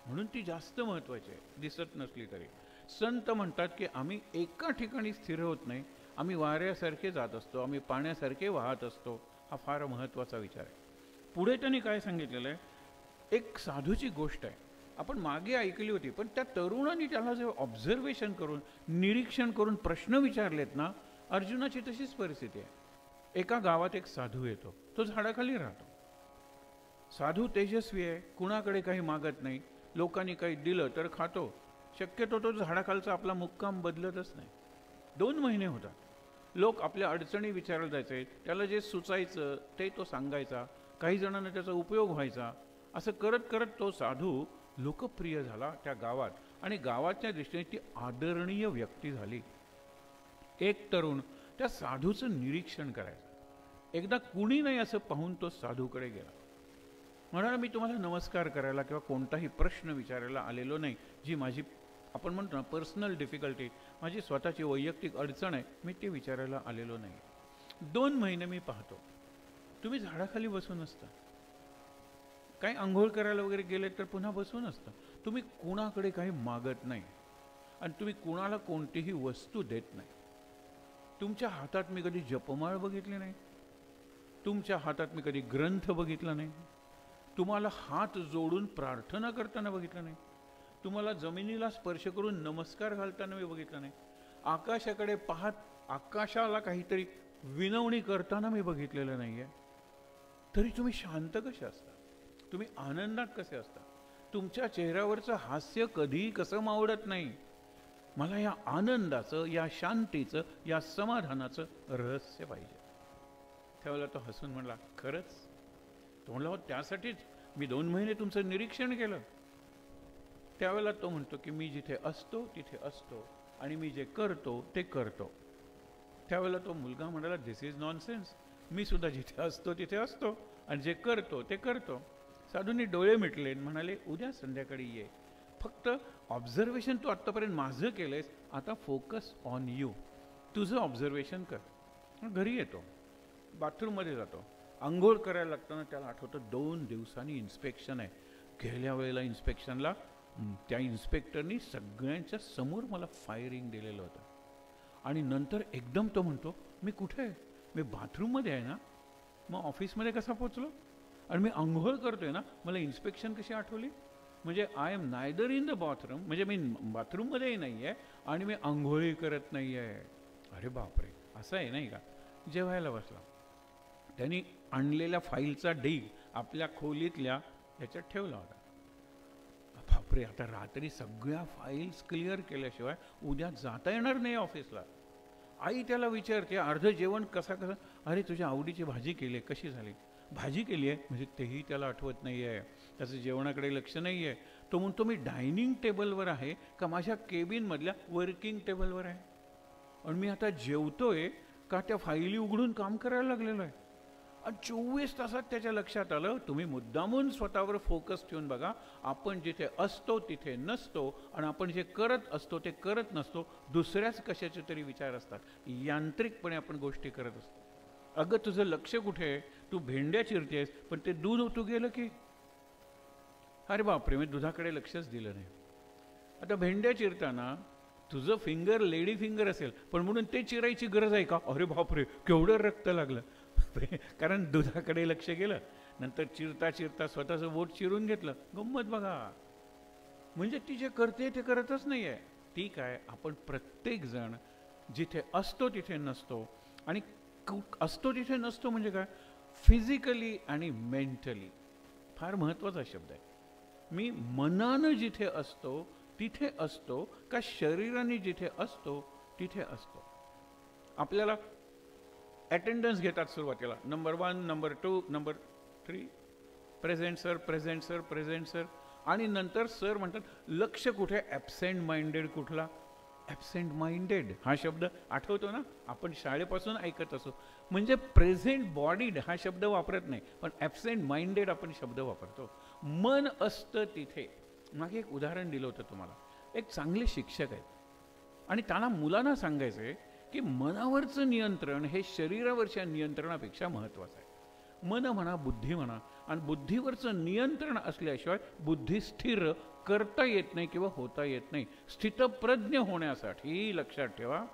म्हणून ती जास्त महत्त्वाची आहे, दिसत नसली तरी. संत म्हणतात की आम्ही एका ठिकाणी स्थिर होत नाही, आम्ही वाऱ्यासारखे जात असतो, आम्ही पाण्यासारखे वाहत असतो. हा फार महत्त्वाचा विचार आहे. पुढे त्यांनी काय सांगितलेलं आहे, एक साधूची गोष्ट आहे, आपण मागे ऐकली होती, पण त्या तरुणांनी त्याला जेव्हा ऑब्झर्वेशन करून निरीक्षण करून प्रश्न विचारलेत ना, अर्जुनाची तशीच परिस्थिती आहे. एका गावात एक साधू येतो, तो झाडाखाली राहतो. साधू तेजस्वी आहे, कुणाकडे काही मागत नाही, लोकांनी काही दिलं तर खातो, शक्यतो तो झाडाखालचा आपला मुक्काम बदलतच नाही. 2 महिने होतात. लोक आपल्या अडचणी विचारायला जायचे, त्याला जे सुचायचं ते तो सांगायचा, काही जणांना त्याचा उपयोग व्हायचा. असं करत करत तो साधू लोकप्रिय झाला त्या गावात आणि गावाच्या दृष्टीने ती आदरणीय व्यक्ती झाली. एक तरुण त्या साधूचं निरीक्षण करायचा. एकदा कुणी नाही असं पाहून तो साधूकडे गेला, म्हणाला मी तुम्हाला नमस्कार करायला किंवा कोणताही प्रश्न विचारायला आलेलो नाही, जी माझी आपण म्हणतो ना पर्सनल डिफिकल्टी, माझी स्वतःची वैयक्तिक अडचण आहे, मी ते विचारायला आलेलो नाही. 2 महिने मी पाहतो तुम्ही झाडाखाली बसून असता, काही आंघोळ करायला वगैरे गेले तर पुन्हा बसून असता, तुम्ही कुणाकडे काही मागत नाही आणि तुम्ही कुणाला कोणतीही वस्तू देत नाही. तुमच्या हातात मी कधी जपमाळ बघितली नाही, तुमच्या हातात मी कधी ग्रंथ बघितला नाही, तुम्हाला हात जोडून प्रार्थना करताना बघितलं नाही, तुम्हाला जमिनीला स्पर्श करून नमस्कार घालताना मी बघितलं नाही, आकाशाकडे पाहत आकाशाला काहीतरी विनवणी करताना मी बघितलेलं नाही आहे. तरी तुम्ही शांत कसे असता, तुम्ही आनंदात कसे असता, तुमच्या चेहऱ्यावरचं हास्य कधीही कसं मावळत नाही. मला या आनंदाचं, या शांतीचं, या समाधानाचं रहस्य पाहिजे. त्यावेळेला तो हसून म्हणला, खरंच? तो म्हणला, हो त्यासाठीच मी 2 महिने तुमचं निरीक्षण केलं. त्यावेळेला तो म्हणतो की मी जिथे असतो तिथे असतो आणि मी जे करतो ते करतो. त्यावेळेला तो मुलगा म्हणाला, दिस इज नॉनसेन्स, मी सुद्धा जिथे असतो तिथे असतो आणि जे करतो ते करतो. साधूंनी डोळे मिटले म्हणाले, उद्या संध्याकाळी ये, फक्त ऑब्झर्वेशन तू आत्तापर्यंत माझं केलंयस, आता फोकस ऑन यू, तुझं ऑब्झर्वेशन कर. घरी येतो, बाथरूममध्ये जातो, आंघोळ करायला लागताना त्याला आठवतं 2 दिवसांनी इन्स्पेक्शन आहे. गेल्या वेळेला इन्स्पेक्शनला त्या इन्स्पेक्टरनी सगळ्यांच्या समोर मला फायरिंग दिलेलं होतं. आणि नंतर एकदम तो म्हणतो, मी कुठे आहे, मी बाथरूममध्ये आहे ना, मग ऑफिसमध्ये कसा पोचलो, आणि मी आंघोळ करतोय ना, मला इन्स्पेक्शन कशी आठवली, म्हणजे I am neither in the bathroom, म्हणजे मी बाथरूममध्येही नाही आहे आणि मी आंघोळही करत नाही आहे. अरे बापरे, असं आहे नाही का. जेवायला बसला, त्यांनी आणलेल्या फाईलचा ढीग आपल्या खोलीतल्या याच्यात ठेवला होता. बापरे, आता रात्री सगळ्या फाईल्स क्लिअर केल्याशिवाय उद्या जाता येणार नाही ऑफिसला. आई त्याला विचारते, अर्ध जेवण कसं, अरे तुझ्या आवडीची भाजी केली, कशी झाली, भाजी केली आहे म्हणजे तेही त्याला आठवत नाही आहे, त्याचं जेवणाकडे लक्ष नाही आहे. तो म्हणतो, मी डायनिंग टेबलवर आहे का माझ्या केबिनमधल्या वर्किंग टेबलवर आहे, आणि मी आता जेवतोय का त्या फाईली उघडून काम करायला लागलेलो आहे. आणि 24 तासात त्याच्या लक्षात आलं, तुम्ही मुद्दामून स्वतःवर फोकस ठेवून बघा, आपण जिथे असतो तिथे नसतो, आणि आपण जे करत असतो ते करत नसतो, दुसऱ्याच कशाचे तरी विचार असतात, यांत्रिकपणे आपण गोष्टी करत असतो. अगं तुझं लक्ष कुठे आहे, तू भेंड्या चिरतेस पण ते दूध ओतू गेलं की, अरे बापरे, मी दुधाकडे लक्षच दिलं नाही. आता भेंड्या चिरताना तुझं फिंगर लेडी फिंगर असेल, पण म्हणून ते चिरायची गरज आहे का, अरे बापरे केवढं रक्त लागलं, कारण दुधाकडे लक्ष गेलं. नंतर चिरता चिरता स्वतःचं बोट चिरून घेतलं, गंमत बघा. म्हणजे ती जे करते ते करतच नाही आहे. ती काय, आपण प्रत्येक जण जिथे असतो तिथे नसतो, आणि असतो तिथे नसतो म्हणजे काय, फिजिकली आणि मेंटली. फार महत्त्वाचा शब्द आहे. मी मनानं जिथे असतो तिथे असतो का शरीराने जिथे असतो तिथे असतो. आपल्याला अटेंडन्स घेतात सुरुवातीला, number 1, number 2, number 3, present sir, present sir, present sir, आणि नंतर सर म्हणतात लक्ष कुठे, ॲबसेंट माइंडेड. कुठला ॲबसेंट माइंडेड हा शब्द आठवतो ना, आपण शाळेपासून ऐकत असो. म्हणजे प्रेझेंट बॉडीड हा शब्द वापरत नाही, पण ॲबसेंट माइंडेड आपण शब्द वापरतो. मन असतं तिथे. मागे एक उदाहरण दिलं होतं तुम्हाला. एक चांगले शिक्षक आहेत आणि त्यांना मुलांना सांगायचं आहे की मनावरचं नियंत्रण हे शरीरावरच्या नियंत्रणापेक्षा महत्त्वाचं आहे. मन म्हणा, बुद्धी म्हणा, आणि बुद्धीवरचं नियंत्रण असल्याशिवाय बुद्धी स्थिर करता येत नाही किंवा होता येत नाही. स्थितप्रज्ञ होण्यासाठी लक्षात ठेवा,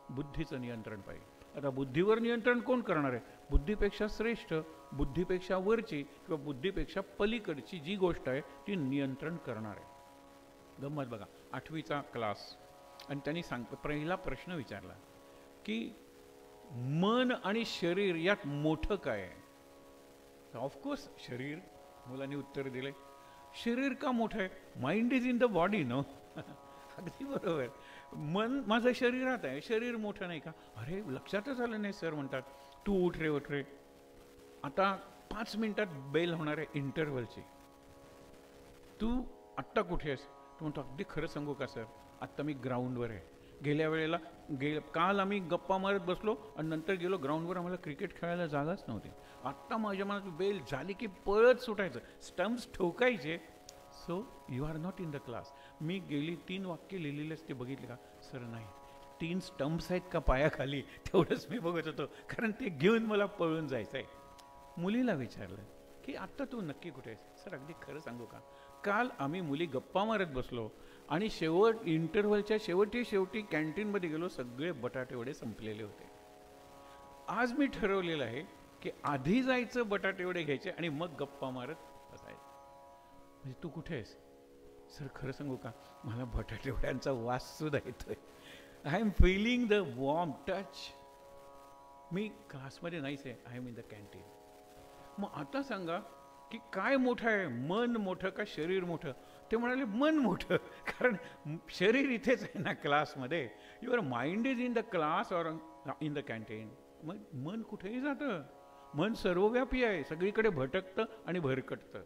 बुद्धीचं नियंत्रण पाहिजे. आता बुद्धीवर नियंत्रण कोण करणार आहे, बुद्धीपेक्षा श्रेष्ठ, बुद्धीपेक्षा वरची किंवा बुद्धीपेक्षा पलीकडची जी गोष्ट आहे ती नियंत्रण करणार आहे. गंमत बघा, 8वीचा क्लास, आणि त्यांनी पहिला प्रश्न विचारला की मन आणि शरीर यात मोठं काय आहे. ऑफकोर्स शरीर, मुलांनी उत्तर दिले. शरीर का मोठं आहे, mind is in the body no. अगदी बरोबर, मन माझं शरीरात आहे, शरीर मोठं नाही का. अरे लक्षातच आलं नाही. सर म्हणतात तू उठ रे, उठ रे, आता 5 मिनिटात बेल होणार आहे इंटरव्हलची, तू आत्ता कुठे आहेस. तू म्हणतो अगदी खरं सांगू का सर, आत्ता मी ग्राउंडवर आहे. गेल्या वेळेला काल आम्ही गप्पा मारत बसलो आणि नंतर गेलो ग्राउंडवर, आम्हाला क्रिकेट खेळायला जागाच नव्हती. आत्ता माझ्या मनात बेल झाली की पळत सुटायचं, स्टम्प्स ठोकायचे. So you are not in the class. मी गेली 3 वाक्य लिहिलेलेच ते बघितले का सर, नाही 3 स्टम्प्स आहेत का पायाखाली, तेवढंच मी बघत होतो, कारण ते घेऊन मला पळून जायचं आहे. मुलीला विचारलं की आत्ता तू नक्की कुठे आहेस. सर अगदी खरं सांगू का, काल आम्ही मुली गप्पा मारत बसलो आणि इंटरव्हलच्या शेवटी कॅन्टीनमध्ये गेलो, सगळे बटाटे वडे संपलेले होते. आज मी ठरवलेलं आहे की आधी जायचं, बटाटे वडे घ्यायचे आणि मग गप्पा मारत बसायचं. म्हणजे तू कुठे आहेस? सर खरं सांगू का, मला बटाटेवड्यांचा वास सुद्धा येतोय. I am feeling the warm touch. मी क्लासमध्ये नाहीच आहे, I am in the canteen. मग आता सांगा की काय मोठं आहे, मन मोठं का शरीर मोठं? ते म्हणाले मन मोठं, कारण शरीर इथेच आहे ना क्लासमध्ये. Your mind is in the class or in the canteen. मग मन कुठेही जातं, मन सर्वव्यापी आहे, सगळीकडे भटकतं आणि भरकटतं.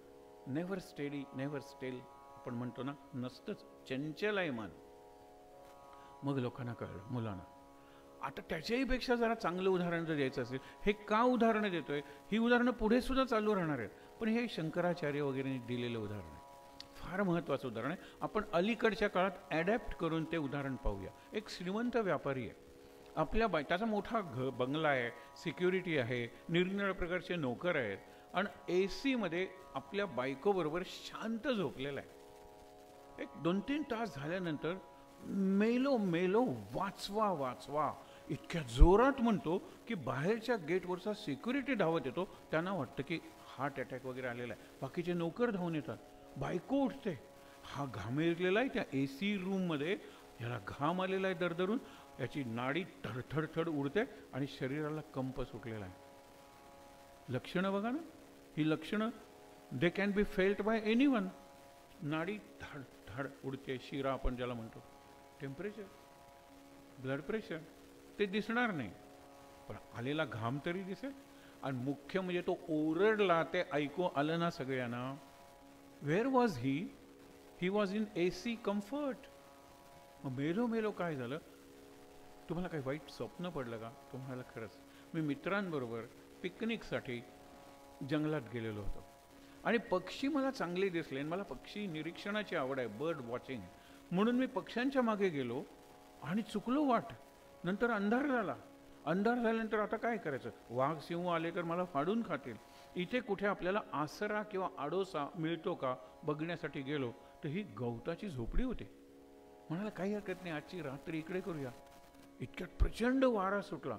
नेव्हर स्टेडी, नेव्हर स्टिल आपण म्हणतो ना, नसतंच, चंचल आहे मन. मग लोकांना कळलं, मुलांना. आता त्याच्याही पेक्षा जरा चांगलं उदाहरण जर द्यायचं असेल, हे का उदाहरणं देतोय, ही उदाहरणं पुढे सुद्धा चालू राहणार आहेत, पण हे शंकराचार्य वगैरे दिलेलं उदाहरण आहे, फार महत्त्वाचं उदाहरण आहे. आपण अलीकडच्या काळात ॲडॅप्ट करून ते उदाहरण पाहूया. एक श्रीमंत व्यापारी आहे, आपल्या त्याचा मोठा बंगला आहे, सिक्युरिटी आहे, निरनिराळ्या प्रकारचे नोकर आहेत, आणि AC आपल्या बायकोबरोबर शांत झोपलेला आहे. एक 2-3 तास झाल्यानंतर मेलो मेलो वाचवा वाचवा इतक्या जोरात म्हणतो की बाहेरच्या गेटवरचा सिक्युरिटी धावत येतो. त्यांना वाटतं की हार्ट अटॅक वगैरे आलेला आहे. बाकीचे नोकर धावून येतात. बायको उठते, हा घामेरलेला आहे त्या AC रूममध्ये, याला घाम आलेला आहे दरदरून, याची नाडी थडथडथड उडते आणि शरीराला कंप सुटलेला आहे. लक्षणं बघा ना, ही लक्षणं they can be felt by anyone. नाडी धड धड उडते, शिरा आपण ज्याला म्हणतो, टेम्परेचर, ब्लड प्रेशर ते दिसणार नाही, पण आलेला घाम तरी दिसेल. आणि मुख्य म्हणजे तो ओरडला, ते ऐकू आलं ना सगळ्यांना. Where was he? He was in AC comfort. मग मेलो मेलो काय झालं? तुम्हाला काही वाईट स्वप्न पडलं का? तुम्हाला खरंच, मी मित्रांबरोबर पिकनिकसाठी जंगलात गेलेलो होतो आणि पक्षी मला चांगले दिसले. मला पक्षी निरीक्षणाची आवड आहे, बर्ड वॉचिंग, म्हणून मी पक्ष्यांच्या मागे गेलो आणि चुकलो वाट. नंतर अंधार झाला. अंधार झाल्यानंतर आता काय करायचं? वाघ सिंह आले तर मला फाडून खातील. इथे कुठे आपल्याला आसरा किंवा आडोसा मिळतो का बघण्यासाठी गेलो, तर ही गवताची झोपडी होती. म्हणाला काही हरकत नाही, आजची रात्री इकडे करूया. इतक्यात प्रचंड वारा सुटला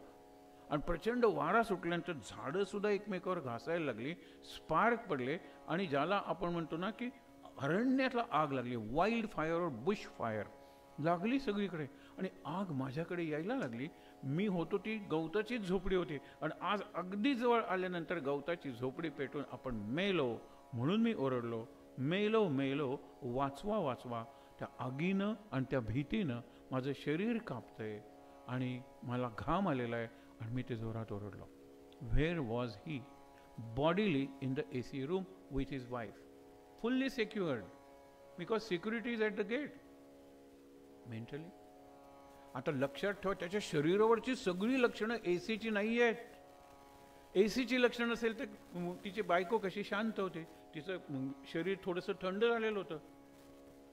आणि प्रचंड वारा सुटल्यानंतर झाडं सुद्धा एकमेकावर घासायला लागली, स्पार्क पडले आणि ज्याला आपण म्हणतो ना की अरण्यातला आग लागली, वाईल्ड फायर और बुश फायर लागली सगळीकडे. आणि आग माझ्याकडे यायला लागली. मी होतो ती गवताचीच झोपडी होती आणि आज अगदी जवळ आल्यानंतर गवताची झोपडी पेटून आपण मेलो. म्हणून मी ओरडलो, मेलो मेलो वाचवा वाचवा. त्या आगीनं आणि त्या भीतीनं माझं शरीर कापतंय आणि मला घाम आलेला आहे आणि मी ते जोरात ओरडलो. Where was he? Bodily in the AC room with his wife, fully secured, because security is at the gate. Mentally आता लक्षात ठेवा, त्याच्या शरीरावरची सगळी लक्षणं ACची नाही आहेत. ACची लक्षणं असेल तर तिची बायको कशी शांत होते, तिचं शरीर थोडंसं थंड झालेलं होतं.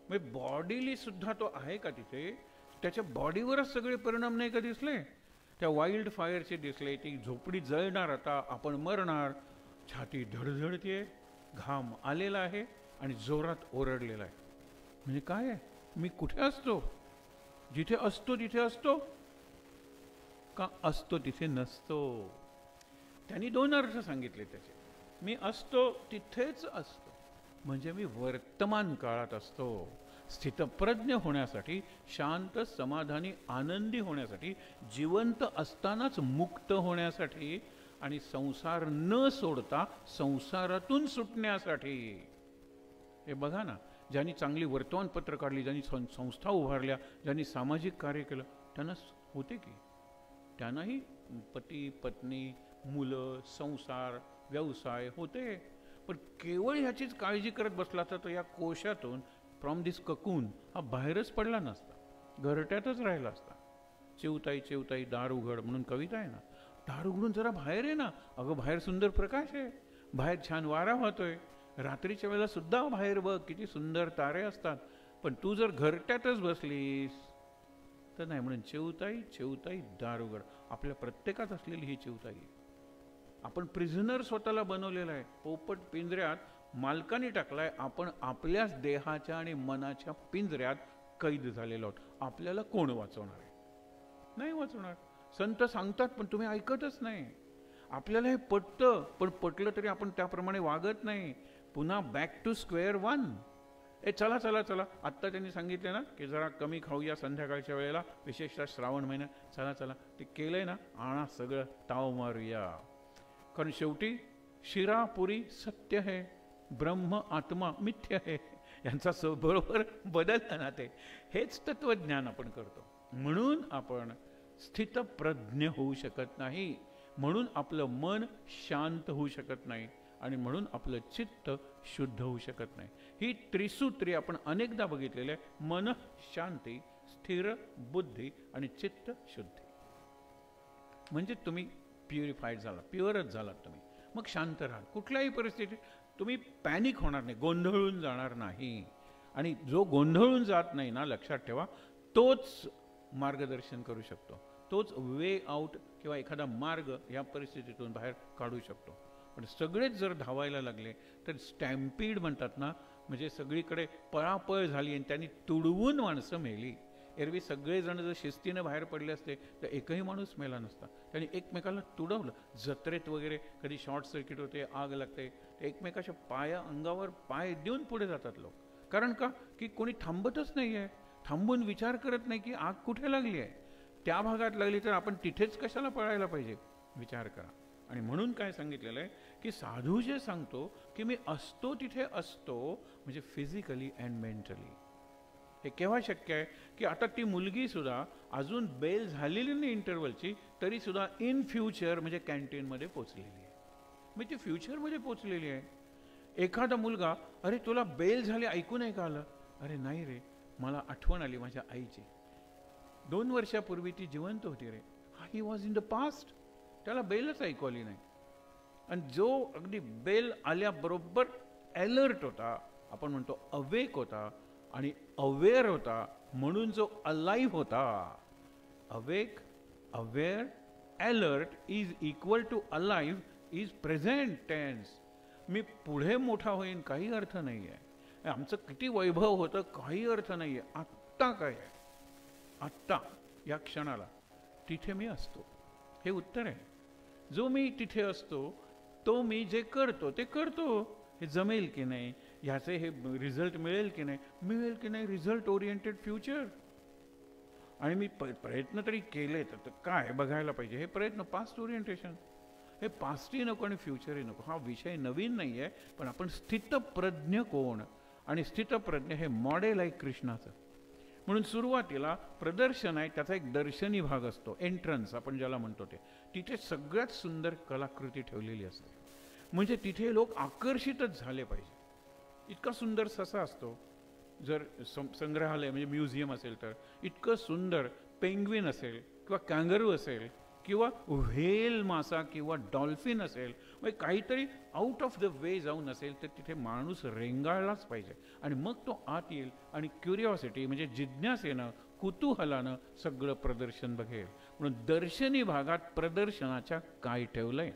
म्हणजे बॉडीली सुद्धा तो आहे का तिथे? त्याच्या बॉडीवरच सगळे परिणाम नाही का दिसले? त्या वाईल्ड फायरचे दिसले. ती झोपडी जळणार, आता आपण मरणार, छाती धडधडते, घाम आलेला आहे आणि जोरात ओरडलेला आहे. म्हणजे काय आहे? मी कुठे असतो? जिथे असतो तिथे असतो का असतो तिथे नसतो? त्यांनी 2 अर्थ सांगितले त्याचे. मी असतो तिथेच असतो म्हणजे मी वर्तमान काळात असतो. स्थितप्रज्ञ होण्यासाठी, शांत समाधानी आनंदी होण्यासाठी, जिवंत असतानाच मुक्त होण्यासाठी आणि संसार न सोडता संसारातून सुटण्यासाठी. हे बघा ना, ज्यांनी चांगली वर्तमानपत्र काढली, ज्यांनी संस्था उभारल्या, ज्यांनी सामाजिक कार्य केलं, त्यांना होते की त्यांनाही पती पत्नी, मुलं, संसार, व्यवसाय होते. पण केवळ ह्याचीच काळजी करत बसला तर या कोशातून, फ्रॉम दिस ककून, हा बाहेरच पडला नसता, घरट्यातच राहिला असता. चिवताई चिवताई दार उघड म्हणून कविता आहे ना, दार उघडून जरा बाहेर आहे ना. अगं बाहेर सुंदर प्रकाश आहे, बाहेर छान वारा वाहतोय, रात्रीच्या वेळेला सुद्धा बाहेर बघ किती सुंदर तारे असतात. पण तू जर घरट्यातच बसलीस तर नाही. म्हणून चिवताई चिवताई दार उघड. आपल्या प्रत्येकात असलेली ही चिवताई. आपण प्रिझनर स्वतःला बनवलेला आहे, पोपट पिंजऱ्यात मालकाने टाकलाय. आपण आपल्याच देहाच्या आणि मनाच्या पिंजऱ्यात कैद झालेलो आहोत. आपल्याला कोण वाचवणार आहे? नाही वाचवणार. संत सांगतात पण तुम्ही ऐकतच नाही. आपल्याला हे पटतं, पण पटलं तरी आपण त्याप्रमाणे वागत नाही. पुन्हा बॅक टू स्क्वेअर वन. चला चला चला, आत्ता त्यांनी सांगितलं ना की जरा कमी खाऊया संध्याकाळच्या वेळेला, विशेषतः श्रावण महिन्यात. चला चला, ते केलंय ना, आणा सगळं ताव मारूया. कारण शेवटी शिरा पुरी सत्य है, ब्रह्म आत्मा मिथ्य है, यांचा बरोबर बदललं ना ते. हेच तत्वज्ञान आपण करतो. म्हणून आपण स्थितप्रज्ञ होऊ शकत नाही, म्हणून आपलं मन शांत होऊ शकत नाही, आणि म्हणून आपलं चित्त शुद्ध होऊ शकत नाही. ही त्रिसूत्री आपण अनेकदा बघितलेली आहे. मन शांती, स्थिर बुद्धी आणि चित्त शुद्धी. म्हणजे तुम्ही प्युरिफाईड झाला, प्युअरच झालात तुम्ही. मग शांत राहा. कुठल्याही परिस्थितीत तुम्ही पॅनिक होणार नाही, गोंधळून जाणार नाही. आणि जो गोंधळून जात नाही ना, लक्षात ठेवा, तोच मार्गदर्शन करू शकतो, तोच वे आउट किंवा एखादा मार्ग या परिस्थितीतून बाहेर काढू शकतो. पण सगळेच जर धावायला लागले तर स्टॅम्पीड म्हणतात ना, म्हणजे सगळीकडे पळापळ झाली आणि त्यांनी तुडवून माणसं मेली. एरवी सगळेजण जर शिस्तीने बाहेर पडले असते तर एकही माणूस मेला नसता. त्यांनी एकमेकाला तुडवलं. जत्रेत वगैरे कधी शॉर्ट सर्किट होते, आग लागते, एकमेकाच्या अंगावर पाय देऊन पुढे जातात लोक. कारण का की कोणी थांबतच नाही आहे, थांबून विचार करत नाही की आग कुठे लागली आहे. त्या भागात लागली तर आपण तिथेच कशाला पळायला पाहिजे, विचार करा. आणि म्हणून काय सांगितलेलं आहे की साधू जे सांगतो की मी असतो तिथे असतो, म्हणजे फिजिकली अँड मेंटली. हे केव्हा शक्य आहे की आता ती मुलगी सुद्धा अजून बेल झालेली नाही इंटरव्हलची, तरी सुद्धा इन फ्युचर म्हणजे कॅन्टीनमध्ये पोचलेली आहे. म्हणजे ती फ्युचरमध्ये पोचलेली आहे. एखादा मुलगा, अरे तुला बेल झाली ऐकू नाही का आलं? अरे नाही रे, मला आठवण आली माझ्या आईची, 2 वर्षापूर्वी ती जिवंत होती रे. He was in the past. त्याला बेलच ऐकू आली नाही. आणि जो अगदी बेल आल्याबरोबर अलर्ट होता, आपण म्हणतो अवेक होता आणि अवेअर होता, म्हणून जो अलाइव्ह होता. Awake, aware, alert is equal to alive is present tense. मी पुढे मोठा होईन काही अर्थ नाही आहे, आमचं किती वैभव होतं काही अर्थ नाही आहे. आत्ता काय आहे, आत्ता या क्षणाला तिथे मी असतो, हे उत्तर आहे. जो मी तिथे असतो तो मी जे करतो ते करतो. हे जमेल की नाही, ह्याचे हे रिझल्ट मिळेल की नाही, मिळेल की नाही, रिझल्ट ओरिएंटेड फ्युचर. आणि मी प्रयत्न तरी केले तर काय बघायला पाहिजे, हे प्रयत्न पास्ट ओरिएंटेशन. हे पास्टही नको आणि फ्युचरही नको. हा विषय नवीन नाही आहे, पण आपण स्थितप्रज्ञ कोण, आणि स्थितप्रज्ञ हे मॉडेल आहे कृष्णाचं. म्हणून सुरुवातीला प्रदर्शन आहे, त्याचा एक दर्शनी भाग असतो, एंट्रन्स आपण ज्याला म्हणतो ते. तिथे सगळ्यात सुंदर कलाकृती ठेवलेली असते, म्हणजे तिथे लोक आकर्षितच झाले पाहिजे. इतका सुंदर ससा असतो, जर संग्रहालय म्हणजे म्युझियम असेल तर इतकं सुंदर. पेंग्विन असेल किंवा कॅंगरू असेल किंवा व्हेल मासा किंवा डॉल्फिन असेल, म्हणजे काहीतरी आउट ऑफ द वे जाऊन असेल तर तिथे माणूस रेंगाळलाच पाहिजे. आणि मग तो आत येईल आणि क्युरिओसिटी म्हणजे जिज्ञासेनं, कुतूहलानं सगळं प्रदर्शन बघेल. म्हणून दर्शनी भागात प्रदर्शनाच्या काय ठेवलंय.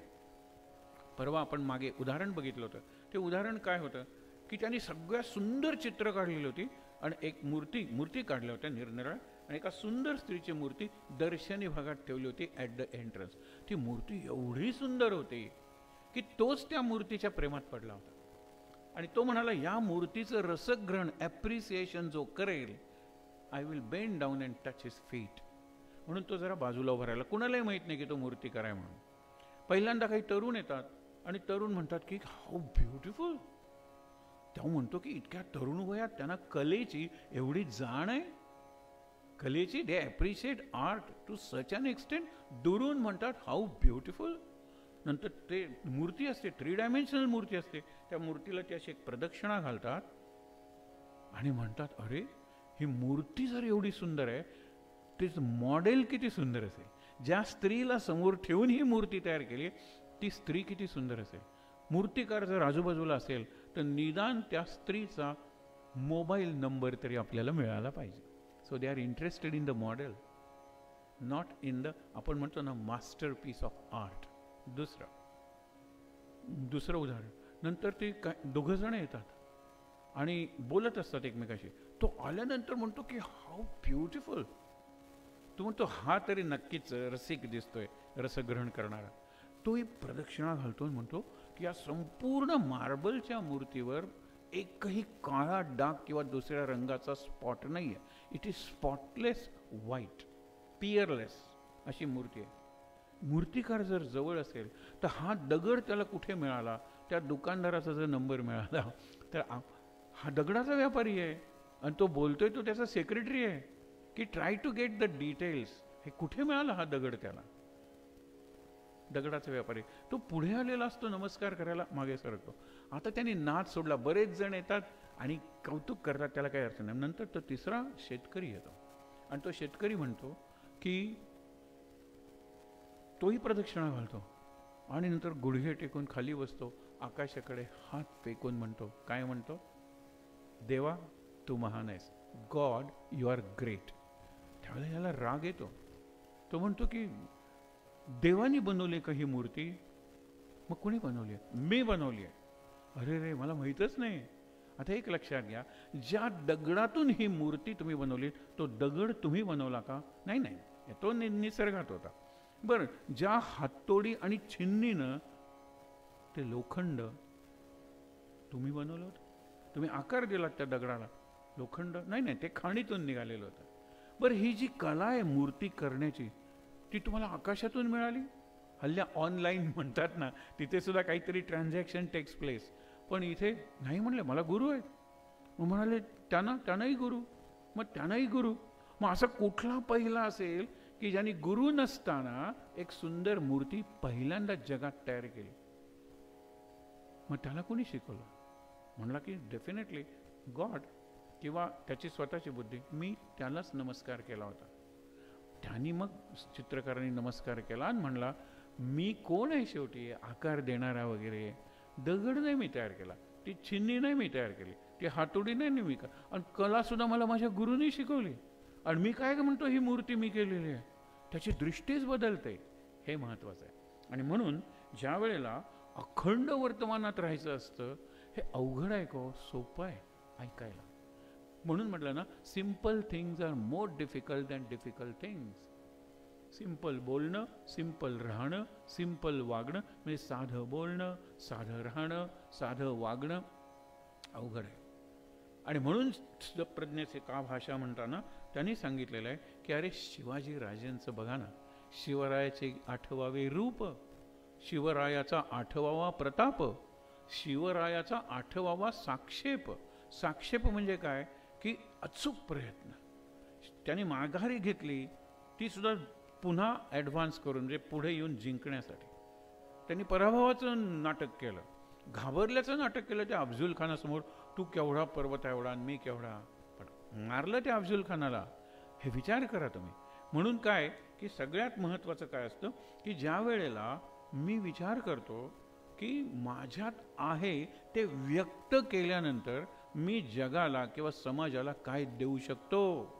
परवा आपण मागे उदाहरण बघितलं होतं. ते उदाहरण काय होतं की त्यांनी सगळ्यात सुंदर चित्र काढलेली होती आणि एक मूर्ती काढल्या होत्या निरनिराळ्या, आणि एका सुंदर स्त्रीची मूर्ती दर्शनी भागात ठेवली होती ॲट द एंट्रन्स. ती मूर्ती एवढी सुंदर होती की तोच त्या मूर्तीच्या प्रेमात पडला होता. आणि तो म्हणाला, या मूर्तीचं रसग्रहण, ॲप्रिसिएशन जो करेल, I will bend down and touch his feet. म्हणून तो जरा बाजूला उभा राहिला. कुणालाही माहीत नाही की तो मूर्तिकार आहे म्हणून. पहिल्यांदा काही तरुण येतात आणि तरुण म्हणतात की हाऊ ब्युटिफुल. तेव्हा म्हणतो की इतक्या तरुण वयात त्यांना कलेची एवढी जाण आहे, कलेची. They appreciate art to such an extent. दुरून म्हणतात हाऊ ब्युटिफुल. नंतर ते मूर्ती असते, 3 डायमेन्शनल मूर्ती असते, त्या मूर्तीला ते अशी एक प्रदक्षिणा घालतात आणि म्हणतात, अरे ही मूर्ती जर एवढी सुंदर आहे, तीच मॉडेल किती सुंदर असेल. ज्या स्त्रीला समोर ठेवून ही मूर्ती तयार केली ती स्त्री किती सुंदर असेल. मूर्तिकार जर आजूबाजूला असेल तर निदान त्या स्त्रीचा मोबाईल नंबर तरी आपल्याला मिळाला पाहिजे. So they are interested in the model, not in the, आपण म्हणतो ना, मास्टर पीस ऑफ आर्ट. दुसरं उदाहरण. नंतर ते दोघं जण येतात आणि बोलत असतात एकमेकाशी. तो आल्यानंतर म्हणतो की हाऊ ब्युटिफुल. तो म्हणतो हा तरी नक्कीच रसिक दिसतोय, रसग्रहण करणारा. तो एक प्रदक्षिणा घालतो आणि म्हणतो की या संपूर्ण मार्बलच्या मूर्तीवर एकही काळा डाग किंवा दुसऱ्या रंगाचा स्पॉट नाही आहे. इट इज स्पॉटलेस व्हाईट, पिअरलेस अशी मूर्ती आहे. मूर्तिकार जर जवळ असेल तर हा दगड त्याला कुठे मिळाला, त्या दुकानदाराचा जर नंबर मिळाला तर हा दगडाचा व्यापारी आहे आणि तो बोलतोय, तो त्याचा सेक्रेटरी आहे की try to get the details. हे कुठे मिळाला हा दगड, त्याला दगडाचा व्यापारी. तो पुढे आलेला असतो, नमस्कार करायला मागे सरकतो. आता त्यांनी नाद सोडला, बरेच जण येतात आणि कौतुक करतात, त्याला काही अर्थ नाही. नंतर तो तिसरा शेतकरी येतो आणि तो शेतकरी म्हणतो की तोही प्रदक्षिणा घालतो आणि नंतर गुडघे टेकून खाली बसतो, आकाशाकडे हात फेकून म्हणतो, काय म्हणतो, देवा तू महान आहेस, गॉड यू आर ग्रेट. त्यावेळेला याला राग येतो. तो म्हणतो की देवानी बनवली का ही मूर्ती? मग कोणी बनवली? मी बनवली आहे. अरे रे, मला माहीतच नाही. आता एक लक्षात घ्या, ज्या दगडातून ही मूर्ती तुम्ही बनवली तो दगड तुम्ही बनवला का? नाही नाही, तो निसर्गात होता. बरं, ज्या हातोडी आणि छिन्नीनं ते लोखंड तुम्ही बनवलं होतं, तुम्ही आकार दिलात त्या दगडाला, लोखंड नाही नाही, ते खाणीतून निघालेलं होतं. बरं, ही जी कला आहे मूर्ती करण्याची, ती तुम्हाला आकाशातून मिळाली? हल्ल्या ऑनलाईन म्हणतात ना, तिथे सुद्धा काहीतरी ट्रान्झॅक्शन टेक्स प्लेस. पण इथे नाही म्हणले, मला गुरु आहेत. मग म्हणाले त्यांनाही गुरु, मग त्यांनाही गुरु. मग असा कुठला पहिला असेल की ज्यांनी गुरु नसताना एक सुंदर मूर्ती पहिल्यांदा जगात तयार केली? मग त्याला कोणी शिकवलं? म्हणला की डेफिनेटली गॉड, किंवा त्याची स्वतःची बुद्धी. मी त्यालाच नमस्कार केला होता. त्यांनी मग चित्रकारांनी नमस्कार केला आणि म्हणला, मी कोण आहे शेवटी, आकार देणारा वगैरे? दगड नाही मी तयार केला, ती छिन्नी नाही मी तयार केली, ती हातोडी नाही मी का, आणि कला सुद्धा मला माझ्या गुरुनी शिकवली. आणि मी काय म्हणतो ही मूर्ती मी केलेली आहे. त्याची दृष्टीच बदलते. हे महत्त्वाचं आहे. आणि म्हणून ज्या वेळेला अखंड वर्तमानात राहायचं असतं, हे अवघड आहे का? सोपं आहे ऐकायला. म्हणून म्हटलं ना, simple things are more difficult than difficult things. Simple बोलणं, सिंपल राहणं, सिंपल वागणं, म्हणजे साधं बोलणं, साधं राहणं, साधं वागणं अवघड आहे. आणि म्हणून प्रज्ञेचे का भाषा म्हणताना त्यांनी सांगितलेलं आहे की अरे, शिवाजी राजांचं बघा ना, शिवरायाचे 8वावे रूप, शिवरायाचा 8वावा प्रताप, शिवरायाचा 8वावा साक्षेप. साक्षेप म्हणजे काय की अचूक प्रयत्न. त्यांनी माघारी घेतली, ती सुद्धा पुन्हा ॲडव्हान्स करून, म्हणजे पुढे येऊन जिंकण्यासाठी. त्यांनी पराभवाचं नाटक केलं, घाबरल्याचं नाटक केलं त्या अफझल खानासमोर. तू केवढा पर्वत एवढा आणि मी केवढा, पण मारलं त्या अफझल खानाला. हे विचार करा तुम्ही. म्हणून काय की सगळ्यात महत्त्वाचं काय असतं की ज्या वेळेला मी विचार करतो की माझ्यात आहे ते व्यक्त केल्यानंतर मी जगाला किंवा समाजाला काय देऊ शकतो.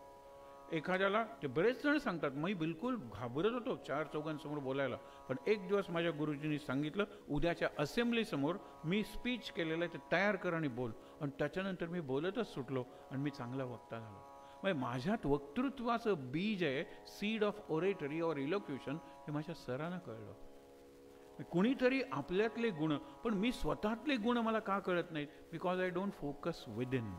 एखाद्याला, ते बरेच जण सांगतात, मी बिलकुल घाबरत होतो 4 चौघांसमोर बोलायला, पण एक दिवस माझ्या गुरुजींनी सांगितलं, उद्याच्या असेंब्लीसमोर मी स्पीच केलेलं आहे, ते तयार कर आणि बोल. आणि त्याच्यानंतर मी बोलतच सुटलो आणि मी चांगला वक्ता झालो. म्हणजे माझ्यात वक्तृत्वाचं बीज आहे, सीड ऑफ ओरेटरी ऑर इलोक्युशन, हे माझ्या सरांना कळलं. कुणीतरी आपल्यातले गुण, पण मी स्वतःतले गुण मला का कळत नाहीत? Because I don't focus within.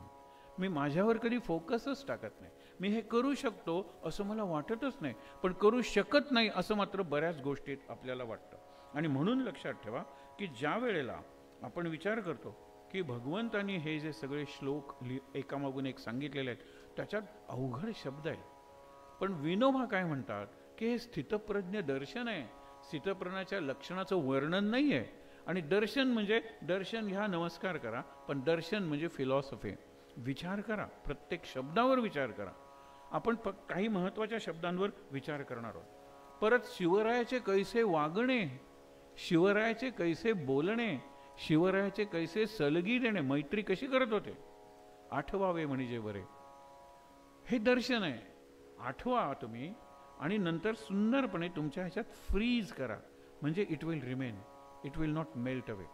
मी माझ्यावर कधी फोकसच टाकत नाही. मी हे करू शकतो असं मला वाटतच नाही, पण करू शकत नाही असं मात्र बऱ्याच गोष्टीत आपल्याला वाटतं. आणि म्हणून लक्षात ठेवा की ज्या वेळेला आपण विचार करतो की भगवंतांनी हे जे सगळे श्लोक एकामागून एक सांगितलेले आहेत, त्याच्यात अवघड शब्द आहेत. पण विनोबा काय म्हणतात की हे स्थितप्रज्ञ दर्शन आहे, स्थितप्रज्ञाच्या लक्षणाचं वर्णन नाही आहे. आणि दर्शन म्हणजे दर्शन घ्या, नमस्कार करा, पण दर्शन म्हणजे फिलॉसॉफी. विचार करा, प्रत्येक शब्दावर विचार करा. आपण काही महत्त्वाच्या शब्दांवर विचार करणार आहोत. परत शिवरायाचे कैसे वागणे, शिवरायाचे कैसे बोलणे, शिवरायाचे कैसे सलगी देणे, मैत्री कशी करत होते, आठवावे म्हणजे बरे. हे दर्शन आहे. आठवा तुम्ही आणि नंतर सुंदरपणे तुमच्या ह्याच्यात फ्रीज करा, म्हणजे it will remain, it will not melt away.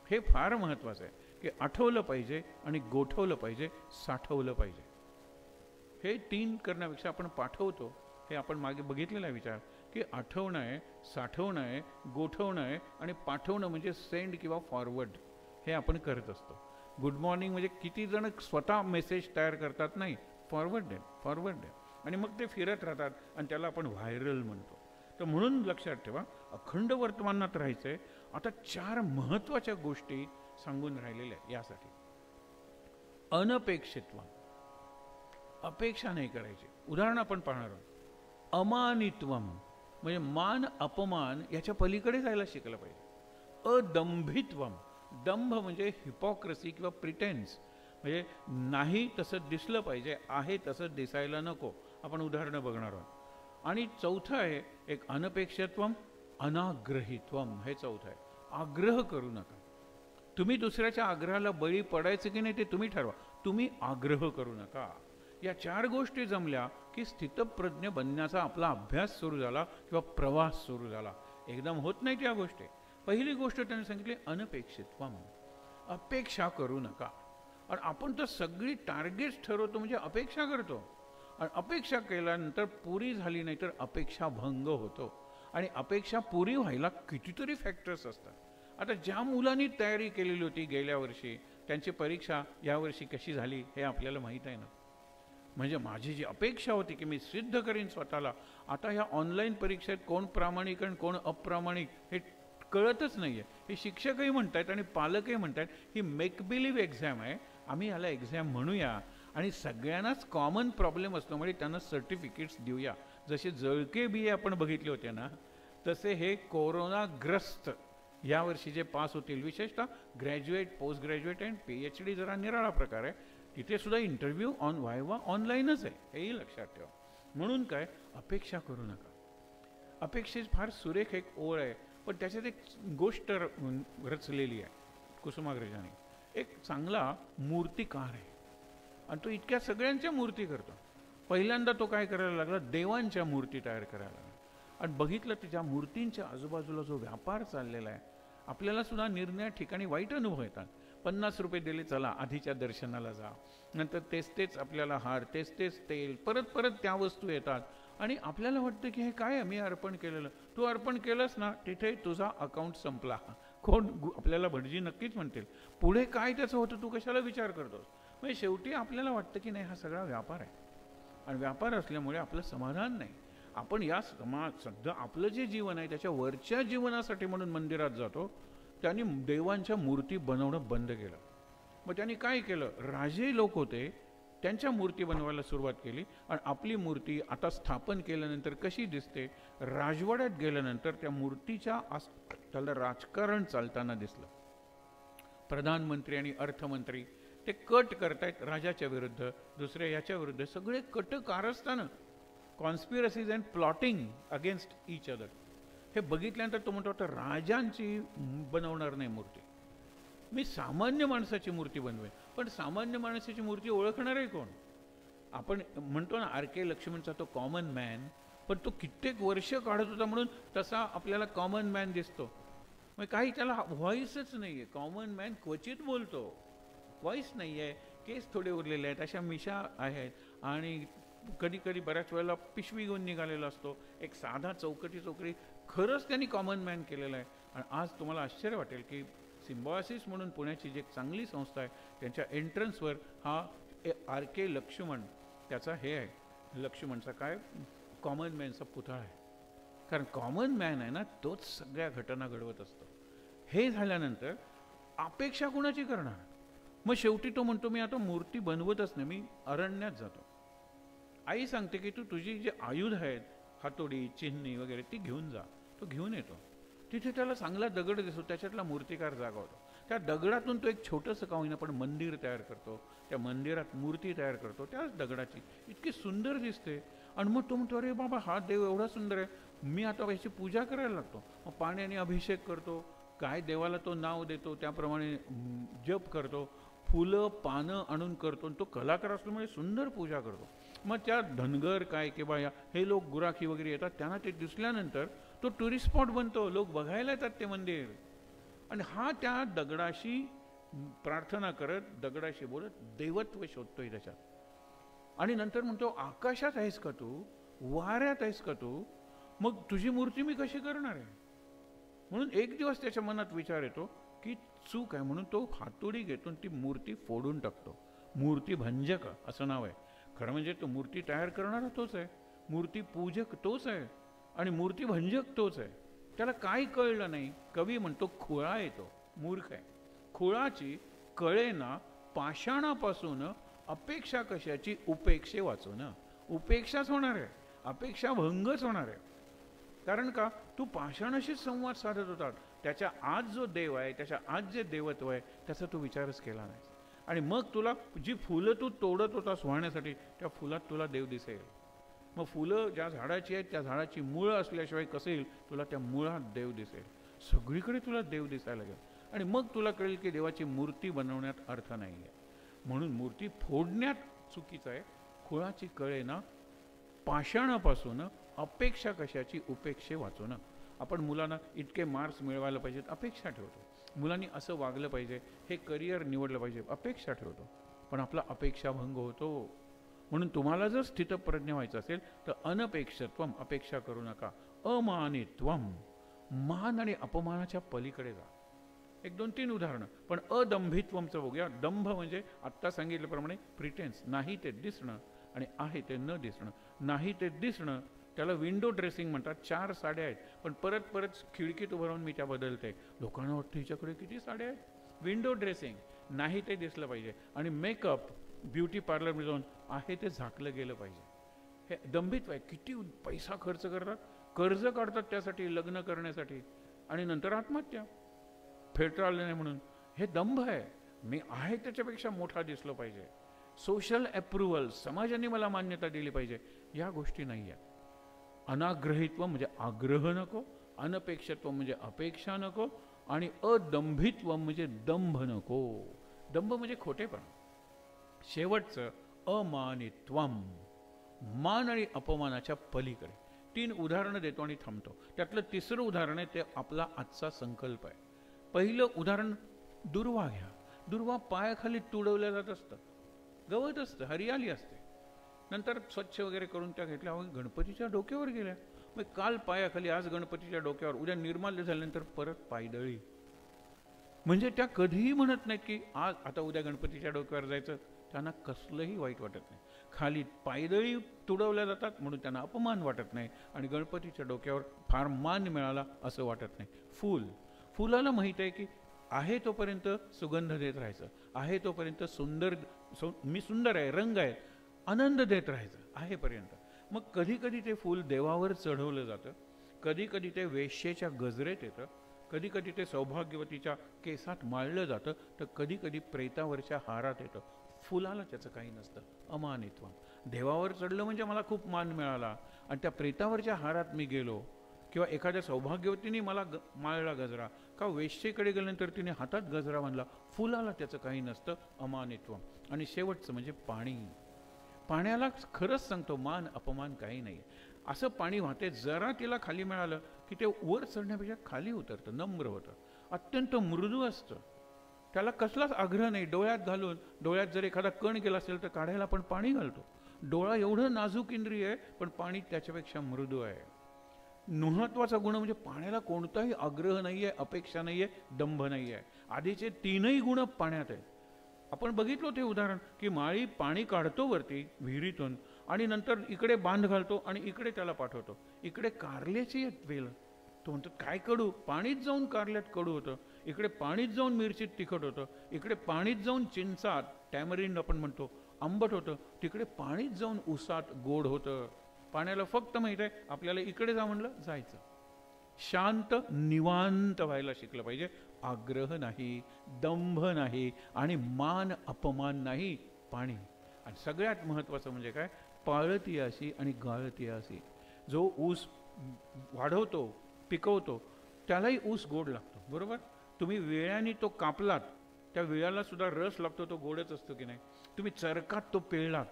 हे फार महत्त्वाचं आहे की आठवलं पाहिजे आणि गोठवलं पाहिजे, साठवलं पाहिजे. हे 3 करण्यापेक्षा आपण पाठवतो. हे आपण मागे बघितलेला विचार की आठवणं आहे, साठवणं आहे, गोठवणं आहे आणि पाठवणं म्हणजे सेंड किंवा फॉरवर्ड हे आपण करत असतो. गुड मॉर्निंग म्हणजे किती जण स्वतः मेसेज तयार करतात, नाही, फॉरवर्ड आहे, फॉरवर्ड आहे, आणि मग ते फिरत राहतात आणि त्याला आपण व्हायरल म्हणतो. तर म्हणून लक्षात ठेवा, अखंड वर्तमानात राहायचं आहे. आता 4 महत्त्वाच्या गोष्टी सांगून राहिलेल्या आहे यासाठी. अनपेक्षित्व, अपेक्षा नाही करायची. उदाहरण आपण पाहणार आहोत. अमानित्वम म्हणजे मान अपमान याच्या पलीकडे जायला शिकलं पाहिजे. अदंभित्वम, दंभ म्हणजे हिपॉक्रेसी किंवा प्रिटेन्स, म्हणजे नाही तसं दिसलं पाहिजे, आहे तसं दिसायला नको. आपण उदाहरणं बघणार आहोत. आणि चौथं आहे एक अनपेक्षित्वम, अनाग्रहित्वम, हे चौथं आहे. आग्रह करू नका. तुम्ही दुसऱ्याच्या आग्रहाला बळी पडायचं की नाही ते तुम्ही ठरवा. तुम्ही आग्रह करू नका. या 4 गोष्टी जमल्या की स्थितप्रज्ञ बनण्याचा आपला अभ्यास सुरू झाला किंवा प्रवास सुरू झाला. एकदम होत नाही त्या गोष्टी. पहिली गोष्ट त्यांनी सांगितली अनपेक्षित्वम, अपेक्षा करू नका. आणि आपण तर सगळी टार्गेट्स ठरवतो म्हणजे अपेक्षा करतो, आणि अपेक्षा केल्यानंतर पुरी झाली नाही तर अपेक्षा भंग होतो. आणि अपेक्षा पुरी व्हायला कितीतरी फॅक्टर्स असतात. आता ज्या मुलांनी तयारी केलेली होती गेल्या वर्षी, त्यांची परीक्षा यावर्षी कशी झाली हे आपल्याला माहीत आहे ना. म्हणजे माझी जी अपेक्षा होती की मी सिद्ध करीन स्वतःला, आता ह्या ऑनलाईन परीक्षेत कोण प्रामाणिक आणि कोण अप्रामाणिक हे कळतच नाही आहे. हे शिक्षकही म्हणत आहेत आणि पालकही म्हणत आहेत ही मेक बिलीव्ह एक्झाम आहे, आम्ही याला एक्झाम म्हणूया आणि सगळ्यांनाच कॉमन प्रॉब्लेम असतो म्हणजे त्यांना सर्टिफिकेट्स देऊया. जसे जळके बी आपण बघितले होते ना, तसे हे कोरोनाग्रस्त यावर्षी जे पास होतील, विशेषतः graduate, post graduate and PhD जरा निराळा प्रकार आहे, तिथे सुद्धा इंटरव्ह्यू व्हायवा ऑनलाईनच आहे, हेही लक्षात ठेवा. म्हणून काय, अपेक्षा करू नका. अपेक्षेत फार सुरेख एक ओळ आहे, पण त्याच्यात एक गोष्ट रचलेली आहे कुसुमाग्रजाने. एक चांगला मूर्तिकार आहे आणि तो इतक्या सगळ्यांच्या मूर्ती करतो. पहिल्यांदा तो काय करायला लागला, देवांच्या मूर्ती तयार करायला लागला. आणि बघितलं त्याच्या मूर्तींच्या आजूबाजूला जो व्यापार चाललेला आहे, आपल्याला सुद्धा निर्णय ठिकाणी वाईट अनुभव येतात. 50 रुपये दिले, चला आधीच्या दर्शनाला जा, नंतर तेच आपल्याला हार, तेच तेल, परत त्या वस्तू येतात आणि आपल्याला वाटतं की हे काय मी अर्पण केलेलं. तू अर्पण केलंस ना, तिथे तुझा अकाउंट संपला. कोण आपल्याला भटजी नक्कीच म्हणतील, पुढे काय त्याचं होतं तू कशाला विचार करतोस. म्हणजे शेवटी आपल्याला वाटतं की नाही हा सगळा व्यापार आहे, आणि व्यापार असल्यामुळे आपलं समाधान नाही. आपण या सध्या आपलं जे जीवन आहे त्याच्या वरच्या जीवनासाठी म्हणून मंदिरात जातो. त्यांनी देवांच्या मूर्ती बनवणं बंद केलं. मग त्यांनी काय केलं, राजे लोक होते त्यांच्या मूर्ती बनवायला सुरुवात केली. आणि आपली मूर्ती आता स्थापन केल्यानंतर कशी दिसते, राजवाड्यात गेल्यानंतर त्या मूर्तीच्या त्याला राजकारण चालताना दिसलं. प्रधानमंत्री आणि अर्थमंत्री ते कट करतायत राजाच्या विरुद्ध, दुसऱ्या याच्या विरुद्ध, सगळे कट कारस्थानं, conspiracies and plotting against each other. हे बघितल्यानंतर तो म्हणतो आता राजांची बनवणार नाही मूर्ती, मी सामान्य माणसाची मूर्ती बनवेन. पण सामान्य माणसाची मूर्ती ओळखणार आहे कोण. आपण म्हणतो ना RK लक्ष्मणचा तो कॉमन मॅन, पण तो कित्येक वर्ष काढत होता म्हणून तसा आपल्याला कॉमन मॅन दिसतो. मग काही त्याला व्हॉइसच नाही आहे. कॉमन मॅन क्वचित बोलतो, व्हॉइस नाही आहे, केस थोडे उरलेले आहेत, अशा मिशा आहेत, आणि कधी कधी बऱ्याच वेळेला पिशवी घेऊन निघालेला असतो. एक साधा चौकटी खरंच त्यांनी कॉमन मॅन केलेलं आहे. आणि आज तुम्हाला आश्चर्य वाटेल की सिम्बॉयसिस म्हणून पुण्याची जी एक चांगली संस्था आहे त्यांच्या एंट्रन्सवर हा RK लक्ष्मण त्याचा हे आहे, लक्ष्मणचा काय कॉमन मॅनचा पुतळा आहे. कारण कॉमन मॅन आहे ना, तोच सगळ्या घटना घडवत असतो. हे झाल्यानंतर अपेक्षा कुणाची करणार. मग शेवटी तो म्हणतो मी आता मूर्ती बनवतच नाही, मी अरण्यात जातो. आई सांगते की तू तुझी जे आयुध आहेत, हातोडी, चिन्नी वगैरे, ती घेऊन जा. तो घेऊन येतो. तिथे त्याला चांगला दगड दिसतो, त्याच्यातला मूर्तिकार जागा होतो. त्या दगडातून तो एक छोटंसं का होईना पण मंदिर तयार करतो. त्या मंदिरात मूर्ती तयार करतो त्याच दगडाची, इतकी सुंदर दिसते. आणि मग तो म्हणतो अरे बाबा हा देव एवढा सुंदर आहे, मी आता याची पूजा करायला लागतो. मग पाण्याने अभिषेक करतो, काय देवाला तो नाव देतो त्याप्रमाणे जप करतो, फुलं पानं आणून करतो. तो कलाकार असल्यामुळे सुंदर पूजा करतो. मग त्या धनगर काय किंवा हे लोक गुराखी वगैरे येतात, त्यांना ते दिसल्यानंतर तो टुरिस्ट स्पॉट बनतो, लोक बघायला येतात ते मंदिर. आणि हा त्या दगडाशी प्रार्थना करत, दगडाशी बोलत देवत्व शोधतोय त्याच्यात. आणि नंतर म्हणतो आकाशात आहेस का तू, वाऱ्यात आहेस का तू. मग तुझी मूर्ती मी कशी करणार आहे? म्हणून एक दिवस त्याच्या मनात विचार येतो की चूक आहे, म्हणून तो हातोडी घेतो ती मूर्ती फोडून टाकतो. मूर्ती भंजक असं नाव आहे. खरं म्हणजे तो मूर्ती तयार करणारा तोच आहे, मूर्ती पूजक तोच आहे आणि मूर्ती भंजक तोच आहे. त्याला काय कळलं नाही. कवी म्हणतो खुळा येतो, मूर्ख आहे. खुळाची कळेना पाषाणापासून अपेक्षा कशाची उपेक्षे वाचून. उपेक्षाच होणार आहे, अपेक्षा भंगच होणार आहे. कारण का तू पाषाणाशीच संवाद साधत होता. त्याच्या आज जो देव आहे, त्याच्या आज जे देवत्व आहे त्याचा तू विचारच केला नाही. आणि मग तुला जी फुलं तू तोडत होतास वाहण्यासाठी, त्या फुलात तुला देव दिसेल. मग फुलं ज्या झाडाची आहेत त्या झाडाची मुळं असल्याशिवाय कसं येईल? तुला त्या मुळात देव दिसेल. सगळीकडे तुला देव दिसायला लागेल आणि मग तुला कळेल की देवाची मूर्ती बनवण्यात अर्थ नाही आहे. म्हणून मूर्ती फोडण्यात चुकीचं आहे. खुळाची कळेना पाषाणापासून अपेक्षा कशाची उपेक्षे वाचून. आपण मुलांना इतके मार्क्स मिळवायला पाहिजेत अपेक्षा ठेवतो, मुलांनी असं वागलं पाहिजे, हे करिअर निवडलं पाहिजे अपेक्षा ठेवतो, पण आपला अपेक्षाभंग होतो. म्हणून तुम्हाला जर स्थितप्रज्ञ व्हायचं असेल तर अनपेक्षत्वम, अपेक्षा करू नका. अमानित्वम, मान आणि अपमानाच्या पलीकडे जा. एक 2-3 उदाहरणं. पण अदंभित्वमचं बघूया. दंभ म्हणजे आत्ता सांगितल्याप्रमाणे प्रिटेन्स, नाही ते दिसणं आणि आहे ते न दिसणं. नाही ते दिसणं त्याला विंडो ड्रेसिंग म्हणतात. 4 साड्या आहेत पण परत परत खिडकीत उभं राहून मी त्या बदलते. लोकांना वाटतं हिच्याकडे किती साड्या आहेत. विंडो ड्रेसिंग, नाही ते दिसलं पाहिजे. आणि मेकअप, ब्युटी पार्लरमध्ये जाऊन आहे ते झाकलं गेलं पाहिजे. हे दंभित्व आहे. किती पैसा खर्च करतात, कर्ज काढतात त्यासाठी, लग्न करण्यासाठी, आणि नंतर आत्महत्या, फेडता आलं नाही म्हणून. हे दंभ आहे. मी आहे त्याच्यापेक्षा मोठा दिसलो पाहिजे. सोशल अप्रुव्हल, समाजाने मला मान्यता दिली पाहिजे, या गोष्टी नाही आहेत. अनाग्रहित्व म्हणजे आग्रह नको, अनपेक्षत्व म्हणजे अपेक्षा नको, आणि अदंभित्व म्हणजे दंभ नको. दंभ म्हणजे खोटेपणा. शेवटचं अमानित्वम, मान आणि अपमानाच्या पलीकडे. 3 उदाहरणं देतो आणि थांबतो. त्यातलं 3रं उदाहरण आहे ते आपला आजचा संकल्प आहे. पहिलं उदाहरण दुर्वा घ्या. दुर्वा पायाखाली तुडवल्या जात असतं, गवत असतं, हरियाली असते. नंतर स्वच्छ वगैरे करून त्या घेतल्या, गणपतीच्या डोक्यावर गेल्या. मग काल पायाखाली, आज गणपतीच्या डोक्यावर, उद्या निर्माल्य झाल्यानंतर परत पायदळी. म्हणजे त्या कधीही म्हणत नाहीत की आज आता उद्या गणपतीच्या डोक्यावर जायचं. त्यांना कसलंही वाईट वाटत नाही. खाली पायदळी तुडवल्या जातात म्हणून त्यांना अपमान वाटत नाही, आणि गणपतीच्या डोक्यावर फार मान मिळाला असं वाटत नाही. फूल, फुलाला माहीत आहे की आहे तोपर्यंत सुगंध देत राहायचं, आहे तोपर्यंत सुंदर, मी सुंदर आहे, रंग आहे, आनंद देत राहायचं आहेपर्यंत. मग कधी कधी ते फूल देवावर चढवलं जातं, कधी कधी ते वेश्येच्या गजरेत येतं, कधी कधी ते सौभाग्यवतीच्या केसात माळलं जातं, तर कधी कधी प्रेतावरच्या हारात येतं. फुलाला त्याचं काही नसतं. अमानित्व. देवावर चढलं म्हणजे मला खूप मान मिळाला, आणि त्या प्रेतावरच्या हारात मी गेलो, किंवा एखाद्या सौभाग्यवतीने मला माळला गजरा, का वेश्येकडे गेल्यानंतर तिने हातात गजरा बांधला, फुलाला त्याचं काही नसतं. अमानित्व. आणि शेवटचं म्हणजे पाणी. पाण्याला खरंच सांगतो मान अपमान काही नाही. असं पाणी वाहते, जरा तिला खाली मिळालं की ते वर चढण्यापेक्षा खाली उतरतं, नम्र होतं, अत्यंत मृदू असतं, त्याला कसलाच आग्रह नाही. डोळ्यात घालून, डोळ्यात जर एखादा कण गेला असेल तर काढायला आपण पाणी घालतो. डोळा एवढं नाजूक इंद्रिय आहे, पण पाणी त्याच्यापेक्षा मृदू आहे. महत्वाचा गुण म्हणजे पाण्याला कोणताही आग्रह नाहीये, अपेक्षा नाहीये, दंभ नाहीये. आधीचे 3ही गुण पाण्यात आहेत. आपण बघितलो ते उदाहरण की माळी पाणी काढतो वरती विहिरीतून, आणि नंतर इकडे बांध घालतो आणि इकडे त्याला पाठवतो. इकडे कारल्याची वेल, तो म्हणतो काय कडू, पाणीच जाऊन कारल्यात कडू होतं, इकडे पाणीच जाऊन मिरचीत तिखट होतं, इकडे पाणीच जाऊन चिंचात, टॅमरिंड आपण म्हणतो, आंबट होतं, तिकडे पाणीच जाऊन उसात गोड होतं. पाण्याला फक्त माहित आहे आपल्याला इकडे जा म्हणलं जायचं. शांत निवांत व्हायला शिकलं पाहिजे. आग्रह नाही, दंभ नाही, आणि मान अपमान नाही. पाणी. आणि सगळ्यात महत्त्वाचं म्हणजे काय, पाळती अशी आणि गाळती अशी. जो ऊस वाढवतो, पिकवतो, त्यालाही ऊस गोड लागतो, बरोबर. तुम्ही वेळाने तो कापलात, त्या वेळाला सुद्धा रस लागतो, तो गोडच असतो की नाही. तुम्ही चरकात तो पिळलात,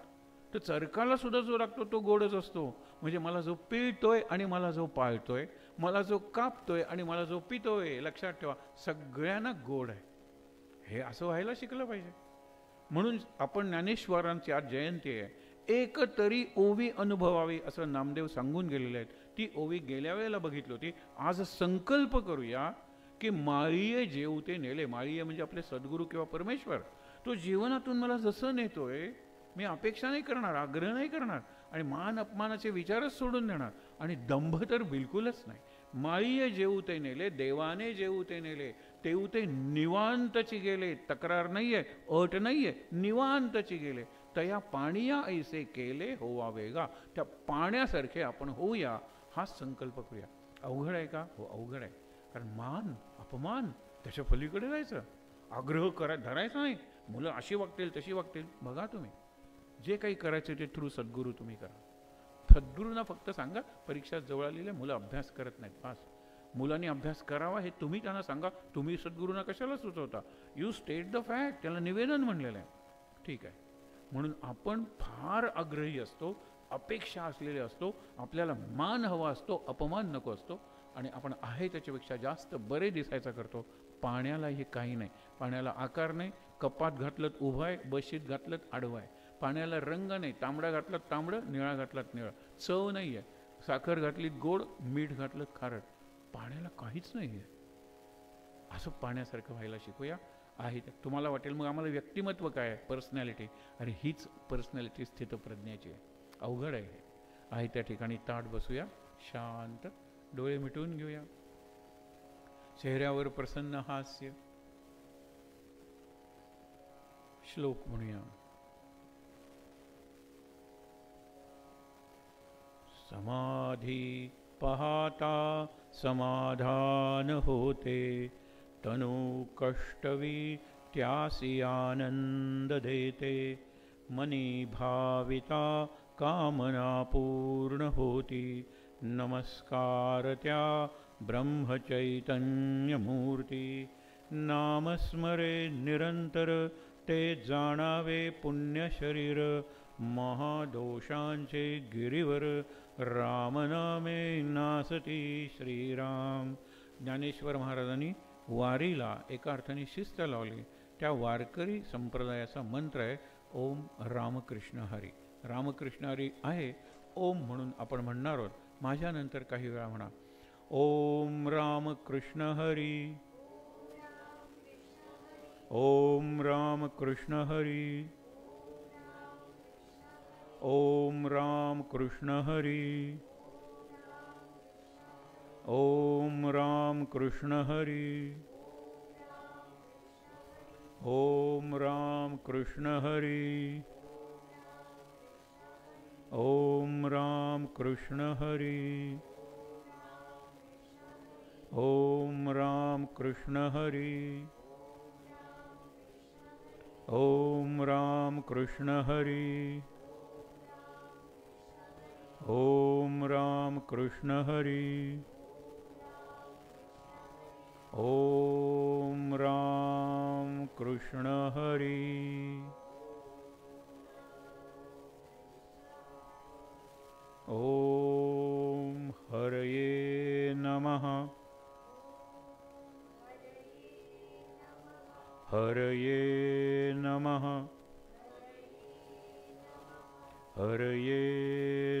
तर चरकाला सुद्धा जो लागतो तो गोडच असतो. म्हणजे मला जो पिळतोय आणि मला जो पाळतोय, मला जो कापतोय आणि मला जो पितोय, लक्षात ठेवा सगळ्यांना गोड आहे. हे असं व्हायला शिकलं पाहिजे. म्हणून आपण ज्ञानेश्वरांची आज जयंती आहे. एक तरी ओवी अनुभवावी असं नामदेव सांगून गेलेले आहेत. ती ओवी गेल्या वेळेला बघितली होती. आज संकल्प करूया की माळीये जेवते नेले. माळीये म्हणजे आपले सद्गुरू किंवा परमेश्वर. तो जीवनातून मला जसं नेतोय, मी अपेक्षा नाही करणार, आग्रह नाही करणार आणि मान अपमानाचे विचारच सोडून देणार आणि दंभ तर बिलकुलच नाही. माळीये जेवते नेले, देवाने जेवते नेले, तेवते निवांतची गेले. तक्रार नाहीये, अट नाहीये, निवांतची गेले. तया पाणिया ऐसे केले होवा वेगा. त्या पाण्यासारखे आपण होऊया, हा संकल्प करूया. अवघड आहे का? हो अवघड आहे. कारण मान अपमान त्याच्या पलीकडे जायचं, आग्रह धरायचा नाही. मुलं अशी वागतील तशी वागतील, बघा तुम्ही जे काही करायचं ते थ्रू सद्गुरू तुम्ही करा. सद्गुरूंना फक्त सांगा परीक्षा जवळ आलेली आहे, मुलं अभ्यास करत नाहीत, पास. मुलांनी अभ्यास करावा हे तुम्ही त्यांना सांगा. तुम्ही सद्गुरूंना कशाला सुचवता? यू स्टेट द फॅक्ट, त्याला निवेदन म्हणलेलं आहे. ठीक आहे. म्हणून आपण फार आग्रही असतो, अपेक्षा असलेले असतो, आपल्याला मान हवा असतो, अपमान नको असतो आणि आपण आहे त्याच्यापेक्षा जास्त बरे दिसायचा करतो. पाण्याला हे काही नाही. पाण्याला आकार नाही. कपात घातलं उभं आहे, बशीत घातलं आडवं आहे. पाण्याला रंग नाही. तांबडा घातलं तांबडं, निळा घातलात निळा. चव नाही आहे. साखर घातली गोड, मीठ घातलं खारट. पाण्याला काहीच नाही आहे. असं पाण्यासारखं व्हायला शिकूया. आहे तुम्हाला वाटेल मग आम्हाला व्यक्तिमत्व काय आहे? पर्सनॅलिटी. अरे हीच पर्सनॅलिटी स्थितप्रज्ञाची आहे. अवघड आहे त्या ठिकाणी ताट बसूया, शांत, डोळे मिटून घेऊया, चेहऱ्यावर प्रसन्न हास्य. श्लोक म्हणूया. समाधी पाहता समाधान होते, तनु कष्टवी त्यासी आनंद देते. मनी भाविता कामना पूर्ण होती, नमस्कार त्या ब्रह्मचैतन्य मूर्ती. नामस्मरे निरंतर ते जाणावे पुण्य शरीर, महादोषांचे गिरीवर रामनामे नासती श्रीराम. ज्ञानेश्वर महाराजांनी वारीला एका अर्थाने शिस्त लावली. त्या वारकरी संप्रदायाचा मंत्र आहे ओम रामकृष्ण हरी. रामकृष्ण हरी आहे ओम म्हणून आपण म्हणणार आहोत. माझ्यानंतर काही वेळा म्हणा ओम रामकृष्ण हरी, ओम रामकृष्ण हरी, ओम रामकृष्ण हरी, ओम रामकृष्ण हरी, ओम रामकृष्ण हरी, ओम रामकृष्ण हरी, ओम रामकृष्ण हरी, ओम रामकृष्ण हरी, ओम रामकृष्ण हरी, ओम रामकृष्ण हरी. ओम हरये नमः, हरये नमः, हरये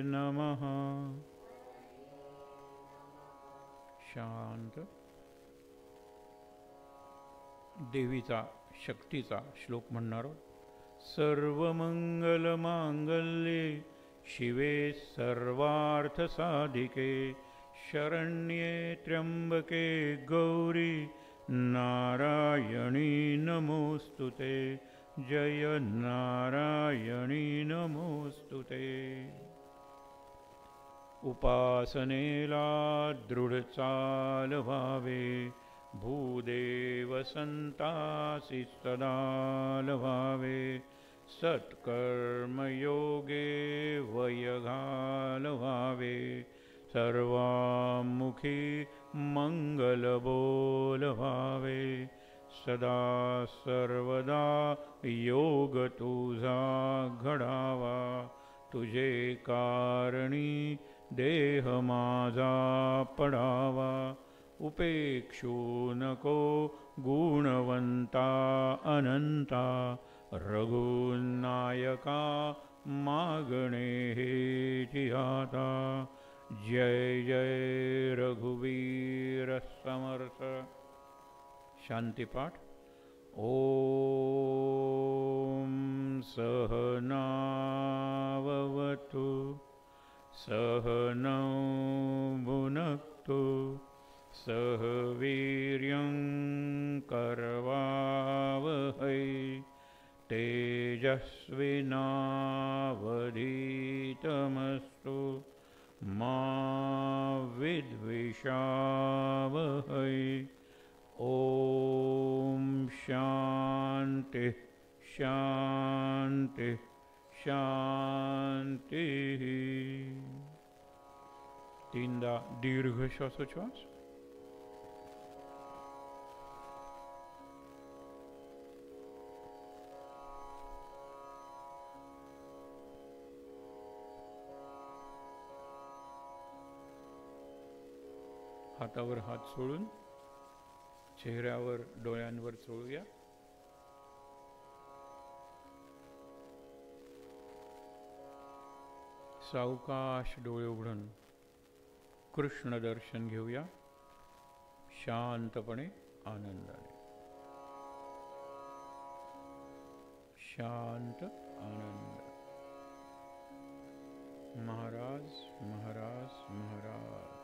नमः. शांत. देवीचा शक्तीचा श्लोक म्हणणार. सर्वमंगलमांगल्ये शिवे सर्वार्थसाधिके, शरण्ये त्र्यंबके गौरी नारायणी नमोस्तुते. जय नारायणी नमोस्तुते. उपासनेला दृढ चाल व्हावे, भूदेव संतासी सदा लवावे. सत्कर्मयोगे वयघाल व्हावे, सर्वामुखी मंगल बोल व्हावे. सदा सर्वदा योग तुझा घडावा, तुझे कारणी देह माझा पडावा. उपेक्षू नको गुणवंता अनंता, रघुनायका मागणे हे आता. जय जय रघुवीर समर्थ. शांतिपाठ. ओम सहनावतु सहनौ भुनक्तु सह वीर्यं करवावहै तेजस्विनावधीतमस्तु मा विद्विषावहै. ओम शांति शांति शांति. तीनदा दीर्घ श्वासोच्छ्वास. हातावर हात सोडून चेहऱ्यावर डोळ्यांवर चोळूया. सावकाश डोळे उघडून कृष्ण दर्शन घेऊया. शांतपणे आनंदाने. शांत आनंद. महाराज महाराज महाराज.